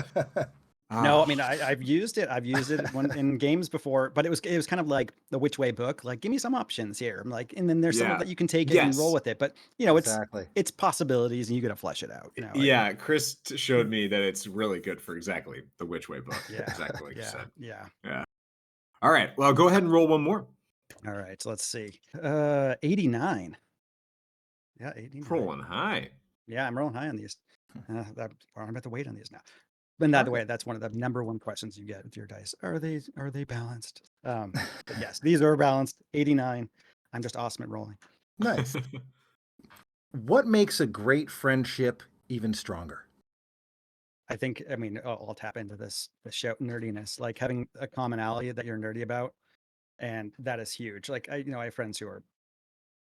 Speaker 1: No, I mean I've used it. I've used it in games before, but it was kind of like the which way book. Like, give me some options here. I'm like, and then there's some that you can take it and roll with it. But it's possibilities, and you got to flesh it out.
Speaker 10: Yeah, Chris showed me that it's really good for exactly the which way book.
Speaker 1: Yeah,
Speaker 10: exactly like you said.
Speaker 1: Yeah.
Speaker 10: All right, well, go ahead and roll one more.
Speaker 1: All right, so let's see. 89. Yeah, 89.
Speaker 10: Rolling high.
Speaker 1: Yeah, I'm rolling high on these. I'm about to wait on these now. But by the way, that's one of the number one questions you get with your dice. Are they balanced? But yes, these are balanced. 89. I'm just awesome at rolling.
Speaker 9: Nice. What makes a great friendship even stronger?
Speaker 1: I think, I'll tap into the shout nerdiness, like having a commonality that you're nerdy about. And that is huge. Like I have friends who are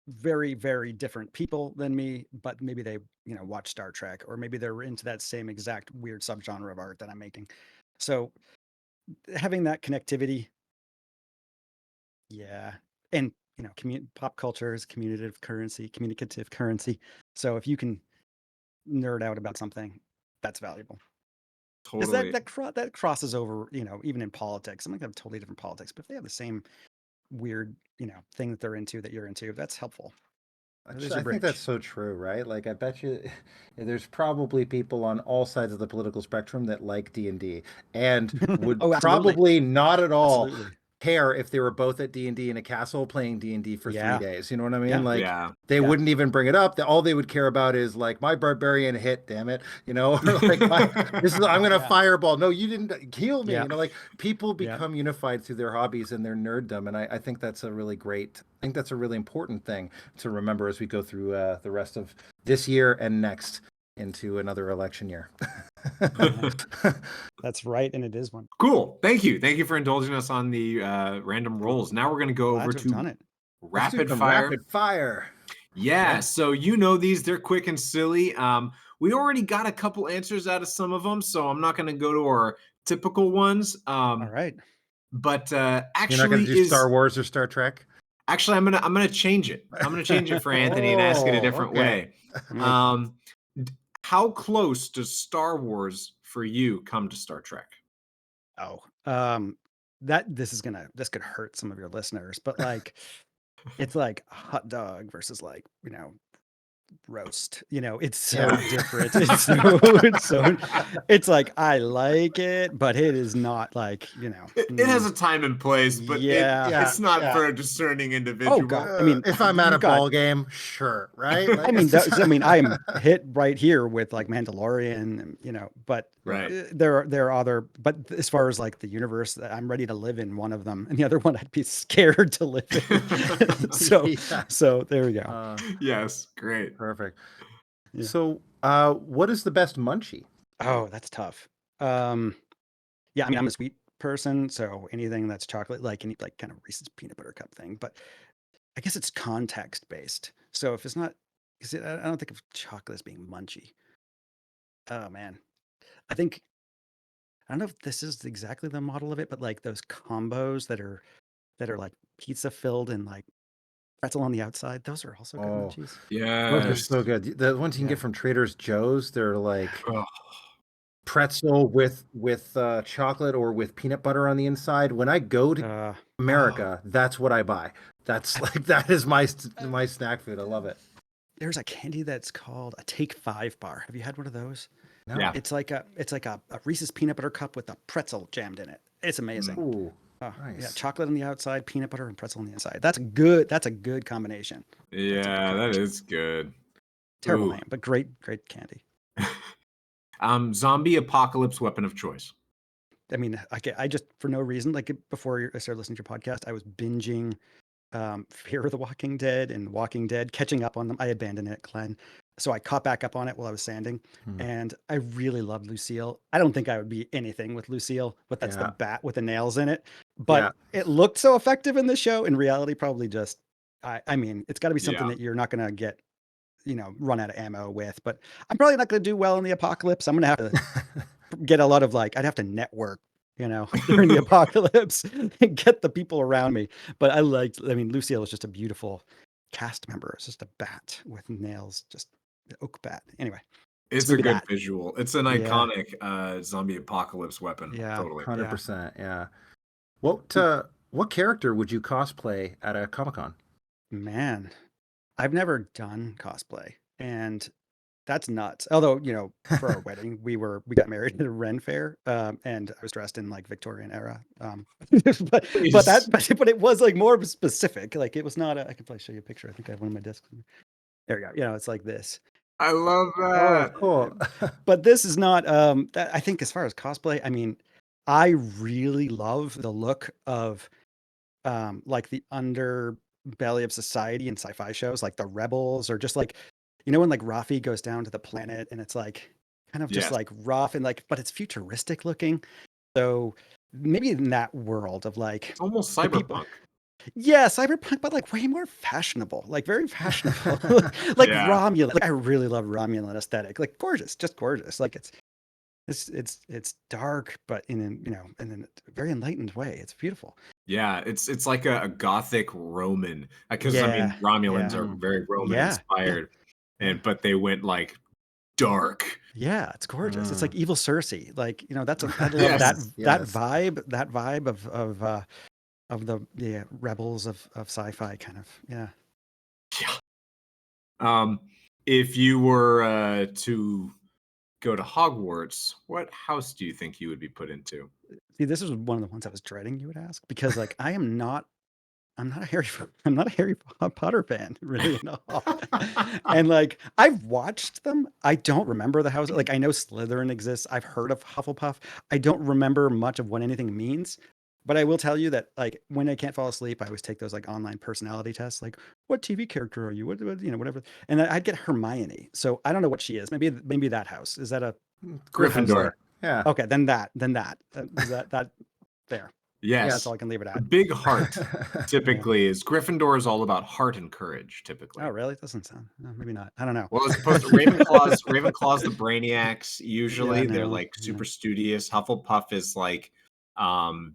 Speaker 1: very, very different people than me, but maybe they, watch Star Trek, or maybe they're into that same exact weird subgenre of art that I'm making. So having that connectivity. Yeah. And, pop culture is communicative currency. So if you can nerd out about something, that's valuable.
Speaker 10: Totally.
Speaker 1: That crosses over, even in politics. Some of them have totally different politics, but if they have the same weird, thing that they're into, that you're into, that's helpful.
Speaker 9: I think that's so true, right? Like, I bet you there's probably people on all sides of the political spectrum that like D&D and would probably not at all care if they were both at D&D in a castle playing D&D for 3 days. You know what I mean? Like, they wouldn't even bring it up. All they would care about is like, my barbarian hit, damn it. Or like, I'm going to fireball. No, you didn't heal me. Like, people become unified through their hobbies and their nerddom. And I think that's a really important thing to remember as we go through the rest of this year and next into another election year.
Speaker 1: That's right, and it is one.
Speaker 10: Cool. Thank you for indulging us on the random rolls. Now we're going to go over to rapid fire. Yeah, so these, they're quick and silly. We already got a couple answers out of some of them, so I'm not going to go to our typical ones.
Speaker 1: All right.
Speaker 10: But actually,
Speaker 9: you're not going to do Star Wars or Star Trek?
Speaker 10: Actually, I'm gonna change it. I'm gonna change it for Anthony and ask it a different way. How close does Star Wars for you come to Star Trek?
Speaker 1: This could hurt some of your listeners, but like, it's like a hot dog versus like, roast. It's so different. It's like, I like it, but it is not like,
Speaker 10: It has a time and place, but it's not for a discerning individual.
Speaker 1: Oh God.
Speaker 9: If I'm at a ball game, sure, right?
Speaker 1: Like, I'm hit right here with like Mandalorian, but there are other, but as far as like the universe, I'm ready to live in one of them, and the other one I'd be scared to live in. So there we go.
Speaker 10: Yes, great.
Speaker 9: Perfect. Yeah. So, what is the best munchie?
Speaker 1: Oh, that's tough. I'm a sweet person, so anything that's chocolate, like any like kind of Reese's peanut butter cup thing. But I guess it's context based. So if it's not, I don't think of chocolate as being munchy. Oh man, I don't know if this is exactly the model of it, but like those combos that are like pizza filled and like pretzel on the outside, those are also good munchies.
Speaker 10: Yeah,
Speaker 9: those are so good. The ones you can get from Trader Joe's, they're like pretzel with chocolate or with peanut butter on the inside. When I go to America, that's what I buy. That's like that is my snack food. I love it.
Speaker 1: There's a candy that's called a Take 5 bar. Have you had one of those?
Speaker 9: No.
Speaker 10: Yeah.
Speaker 1: It's like a Reese's peanut butter cup with a pretzel jammed in it. It's amazing.
Speaker 9: Ooh,
Speaker 1: Oh,
Speaker 9: nice.
Speaker 1: Yeah, chocolate on the outside, peanut butter and pretzel on the inside. That's good. That's a good combination.
Speaker 10: Yeah, that is good.
Speaker 1: Terrible
Speaker 10: Ooh.
Speaker 1: name, but great candy.
Speaker 10: Zombie apocalypse weapon of choice.
Speaker 1: I mean, I just for no reason, like before I started listening to your podcast, I was binging Fear of the Walking Dead and Walking Dead, catching up on them. I abandoned it, Glenn. So I caught back up on it while I was sanding, and I really loved Lucille. I don't think I would be anything with Lucille, but that's the bat with the nails in it. But it looked so effective in the show. In reality, probably just, I mean, it's got to be something that you're not going to get, run out of ammo with. But I'm probably not going to do well in the apocalypse. I'm going to have to get a lot of I'd have to network, during the apocalypse and get the people around me. But I mean, Lucille is just a beautiful cast member. It's just a bat with nails, just an oak bat. Anyway,
Speaker 10: It's a good visual. It's an iconic zombie apocalypse weapon.
Speaker 1: Yeah,
Speaker 10: totally.
Speaker 9: 100%. Yeah. What character would you cosplay at a Comic-Con?
Speaker 1: Man, I've never done cosplay, and that's nuts. Although, for our wedding, we got married at a Ren fair, and I was dressed in Victorian era. But it was more specific. It was not. I can probably show you a picture. I think I have one of my discs. There we go. It's like this.
Speaker 10: I love that.
Speaker 9: Oh, cool.
Speaker 1: But this is not. I think as far as cosplay, I mean, I really love the look of, the underbelly of society in sci-fi shows, like the rebels, or just when Rafi goes down to the planet and it's kind of just rough and but it's futuristic looking. So maybe in that world of
Speaker 10: it's almost cyberpunk.
Speaker 1: Yeah, cyberpunk, but way more fashionable, very fashionable. Romulan. I really love Romulan aesthetic. Gorgeous, just gorgeous. It's dark, but in a very enlightened way. It's beautiful.
Speaker 10: Yeah, it's like a gothic Roman, because I mean Romulans are very Roman inspired, but they went dark.
Speaker 1: Yeah, it's gorgeous. It's like evil Cersei. That's I love that vibe of the rebels of sci-fi kind of. Yeah.
Speaker 10: If you were to go to Hogwarts, what house do you think you would be put into?
Speaker 1: See, this was one of the ones I was dreading you would ask, because I'm not a Harry Potter fan, really, at all. And I've watched them. I don't remember the house. I know Slytherin exists. I've heard of Hufflepuff. I don't remember much of what anything means. But I will tell you that when I can't fall asleep, I always take those online personality tests. What TV character are you? What whatever. And I'd get Hermione. So I don't know what she is. Maybe that house. Is that a
Speaker 10: Gryffindor?
Speaker 9: Yeah.
Speaker 1: Okay, then that. Is that there?
Speaker 10: Yes.
Speaker 1: Yeah, that's all I can leave it at.
Speaker 10: Big heart typically is Gryffindor is all about heart and courage, typically.
Speaker 1: Oh, really? Doesn't sound. No, maybe not. I don't know.
Speaker 10: Well, as opposed to Ravenclaw's the brainiacs. Usually they're super studious. Hufflepuff is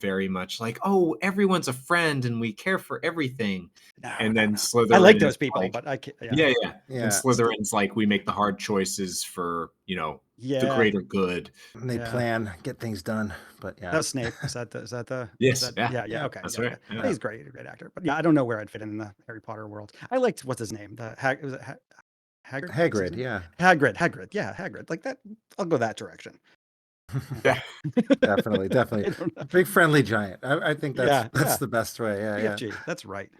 Speaker 10: very much oh, everyone's a friend and we care for everything. And then Slytherin,
Speaker 1: I like those people, but I can't.
Speaker 10: Yeah. And Slytherin's we make the hard choices for the greater good.
Speaker 9: And they plan, get things done. But
Speaker 1: that was Snape. Is that the?
Speaker 10: Yes.
Speaker 1: Yeah. Okay.
Speaker 10: That's right. Yeah.
Speaker 1: He's great, a great actor. But I don't know where I'd fit in the Harry Potter world. I liked what's his name? Was it Hagrid?
Speaker 9: Hagrid, yeah.
Speaker 1: Hagrid. Yeah, Hagrid. Like that. I'll go that direction.
Speaker 10: Yeah.
Speaker 9: Definitely. Big friendly giant. I think that's the best way. Yeah.
Speaker 1: That's right.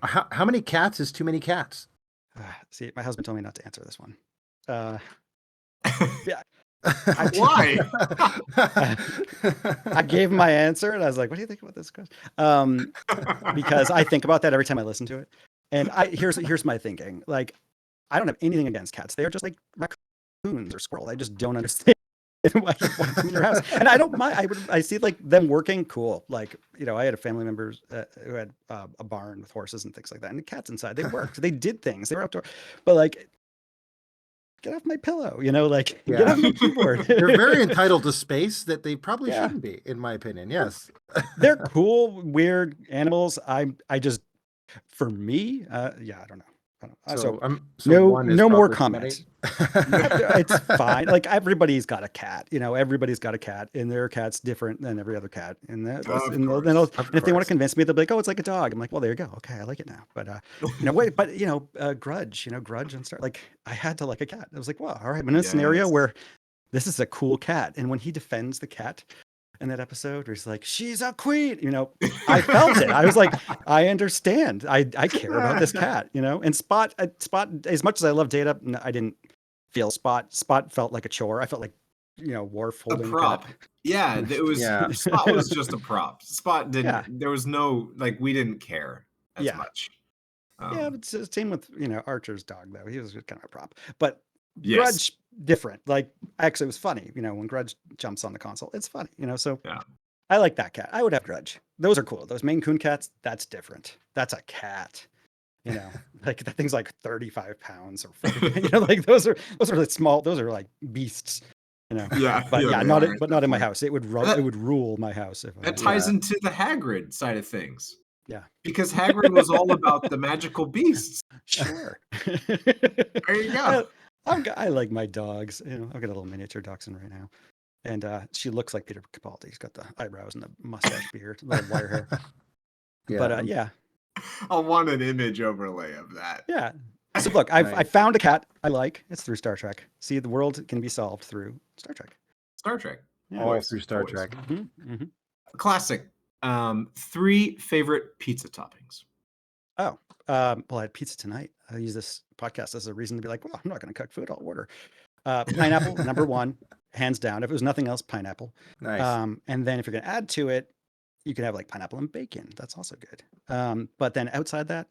Speaker 9: How many cats is too many cats?
Speaker 1: See, my husband told me not to answer this one. Yeah.
Speaker 10: Why?
Speaker 1: I gave him my answer and I was like, what do you think about this question? Because I think about that every time I listen to it. And here's my thinking. I don't have anything against cats. They are just like raccoons or squirrels. I just don't understand why you want them in your house. And I don't mind. I see them working. Cool. I had a family member who had a barn with horses and things like that. And the cats inside, they worked. They did things. They were outdoor. But get off my pillow, get off my keyboard.
Speaker 9: They're very entitled to space that they probably shouldn't be, in my opinion. Yes.
Speaker 1: They're cool, weird animals. I just, for me, I don't know. So
Speaker 9: so one is
Speaker 1: no more
Speaker 9: proper
Speaker 1: comments.
Speaker 9: humidity.
Speaker 1: It's fine. Like everybody's got a cat, everybody's got a cat, and their cat's different than every other cat. And if they want to convince me, they'll be like, "Oh, it's like a dog." I'm like, "Well, there you go. Okay, I like it now." But Grudge and start like I had to like a cat. I was like, "Well, all right." I'm in a scenario where this is a cool cat, and when he defends the cat in that episode where he's like, "She's a queen," I felt it. I was like, I understand. I care about this cat, And Spot, as much as I love Data, I didn't feel Spot. Spot felt like a chore. I felt like, Worf holding
Speaker 10: a prop.
Speaker 1: Yeah,
Speaker 10: it was. Spot was just a prop. Spot didn't.
Speaker 1: Yeah.
Speaker 10: There was no we didn't care as much.
Speaker 1: But it's the same with Archer's dog though. He was kind of a prop, but
Speaker 10: Yes.
Speaker 1: Grudge different. Like actually, it was funny. When Grudge jumps on the console, it's funny. So
Speaker 10: Yeah.
Speaker 1: I like that cat. I would have Grudge. Those are cool. Those Maine Coon cats, that's different. That's a cat. Like that thing's like 35 pounds or 40, like those are like small. Those are like beasts.
Speaker 10: Yeah.
Speaker 1: But
Speaker 10: yeah,
Speaker 1: not in my house. It would rule my house if
Speaker 10: that ties into the Hagrid side of things.
Speaker 1: Yeah.
Speaker 10: Because Hagrid was all about the magical beasts.
Speaker 1: Sure.
Speaker 10: There you go.
Speaker 1: I like my dogs. I've got a little miniature dachshund right now, and she looks like Peter Capaldi. He's got the eyebrows and the mustache beard, little wire hair.
Speaker 9: Yeah.
Speaker 1: But yeah,
Speaker 10: I'll want an image overlay of that.
Speaker 1: Yeah. So look, I found a cat I like. It's through Star Trek. See, the world can be solved through Star Trek.
Speaker 10: Star Trek.
Speaker 1: Yeah.
Speaker 9: All through Star Trek.
Speaker 1: Mm-hmm. Mm-hmm.
Speaker 10: Classic. 3 favorite pizza toppings.
Speaker 1: Oh, well, I had pizza tonight. I use this podcast as a reason to be like, well, I'm not going to cook food. I'll order. Pineapple, number 1, hands down. If it was nothing else, pineapple.
Speaker 9: Nice.
Speaker 1: And then if you're going to add to it, you can have like pineapple and bacon. That's also good. But then outside that,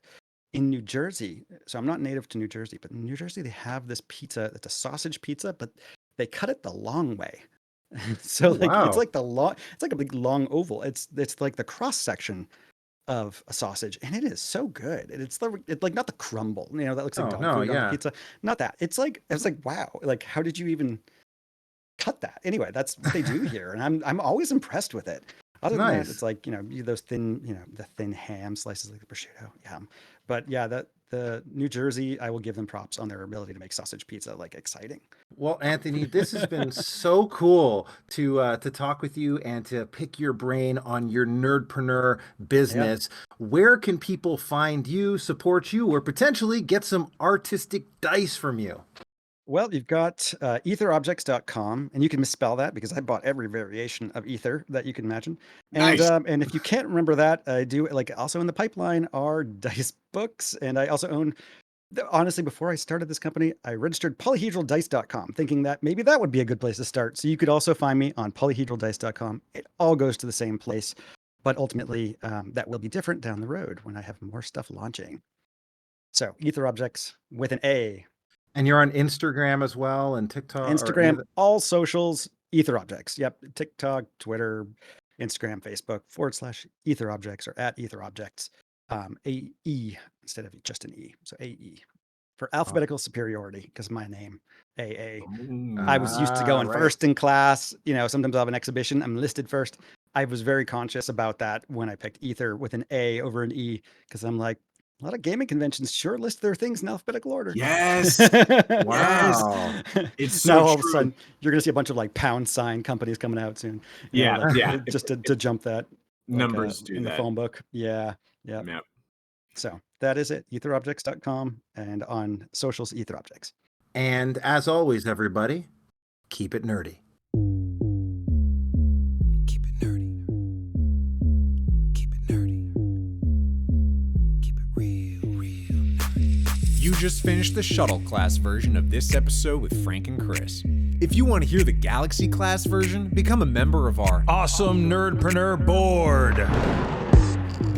Speaker 1: in New Jersey, so I'm not native to New Jersey, but in New Jersey, they have this pizza. It's a sausage pizza, but they cut it the long way. So it's like it's like a big long oval. It's like the cross section of a sausage, and it is so good. It's like not the crumble, that looks like dog food on pizza. Not that. It's like wow. Like how did you even cut that? Anyway, that's what they do here, and I'm always impressed with it. Other than that, it's like those thin the thin ham slices like the prosciutto. Yeah, but yeah, the New Jersey, I will give them props on their ability to make sausage pizza like exciting.
Speaker 9: Well, Anthony, this has been so cool to talk with you and to pick your brain on your nerdpreneur business. Yep. Where can people find you, support you, or potentially get some artistic dice from you?
Speaker 1: Well, you've got etherobjects.com, and you can misspell that because I bought every variation of Ether that you can imagine. And
Speaker 10: Nice.
Speaker 1: And if you can't remember that, I do also in the pipeline are dice books, and I also own. Honestly, before I started this company, I registered polyhedraldice.com, thinking that maybe that would be a good place to start. So you could also find me on polyhedraldice.com. It all goes to the same place, but ultimately that will be different down the road when I have more stuff launching. So Ether Objects with an A.
Speaker 9: And you're on Instagram as well and TikTok?
Speaker 1: Instagram, all socials, Ether Objects. Yep. TikTok, Twitter, Instagram, Facebook, /Ether Objects or @Ether Objects. AE instead of just an E. So AE for alphabetical superiority because my name, AA. I was used to going first in class. Sometimes I'll have an exhibition. I'm listed first. I was very conscious about that when I picked Ether with an A over an E because I'm like, a lot of gaming conventions sure list their things in alphabetical order.
Speaker 10: Yes.
Speaker 9: Wow.
Speaker 10: It's so
Speaker 1: now all
Speaker 10: true.
Speaker 1: of a sudden you're gonna see a bunch of like pound sign companies coming out soon. Just to jump that.
Speaker 10: Numbers do
Speaker 1: in
Speaker 10: that.
Speaker 1: The phone book. Yeah. Yep. So that is it. etherobjects.com and on socials, Ether Objects.
Speaker 9: And as always, everybody, keep it nerdy.
Speaker 2: Keep it nerdy. Keep it nerdy. Keep it real nerdy.
Speaker 11: You just finished the shuttle class version of this episode with Frank and Chris. If you want to hear the Galaxy class version, become a member of our awesome Nerdpreneur board.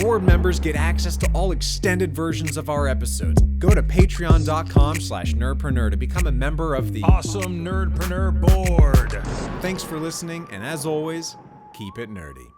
Speaker 11: Board members get access to all extended versions of our episodes. Go to patreon.com/nerdpreneur to become a member of the awesome Nerdpreneur board. Thanks for listening, and as always, keep it nerdy.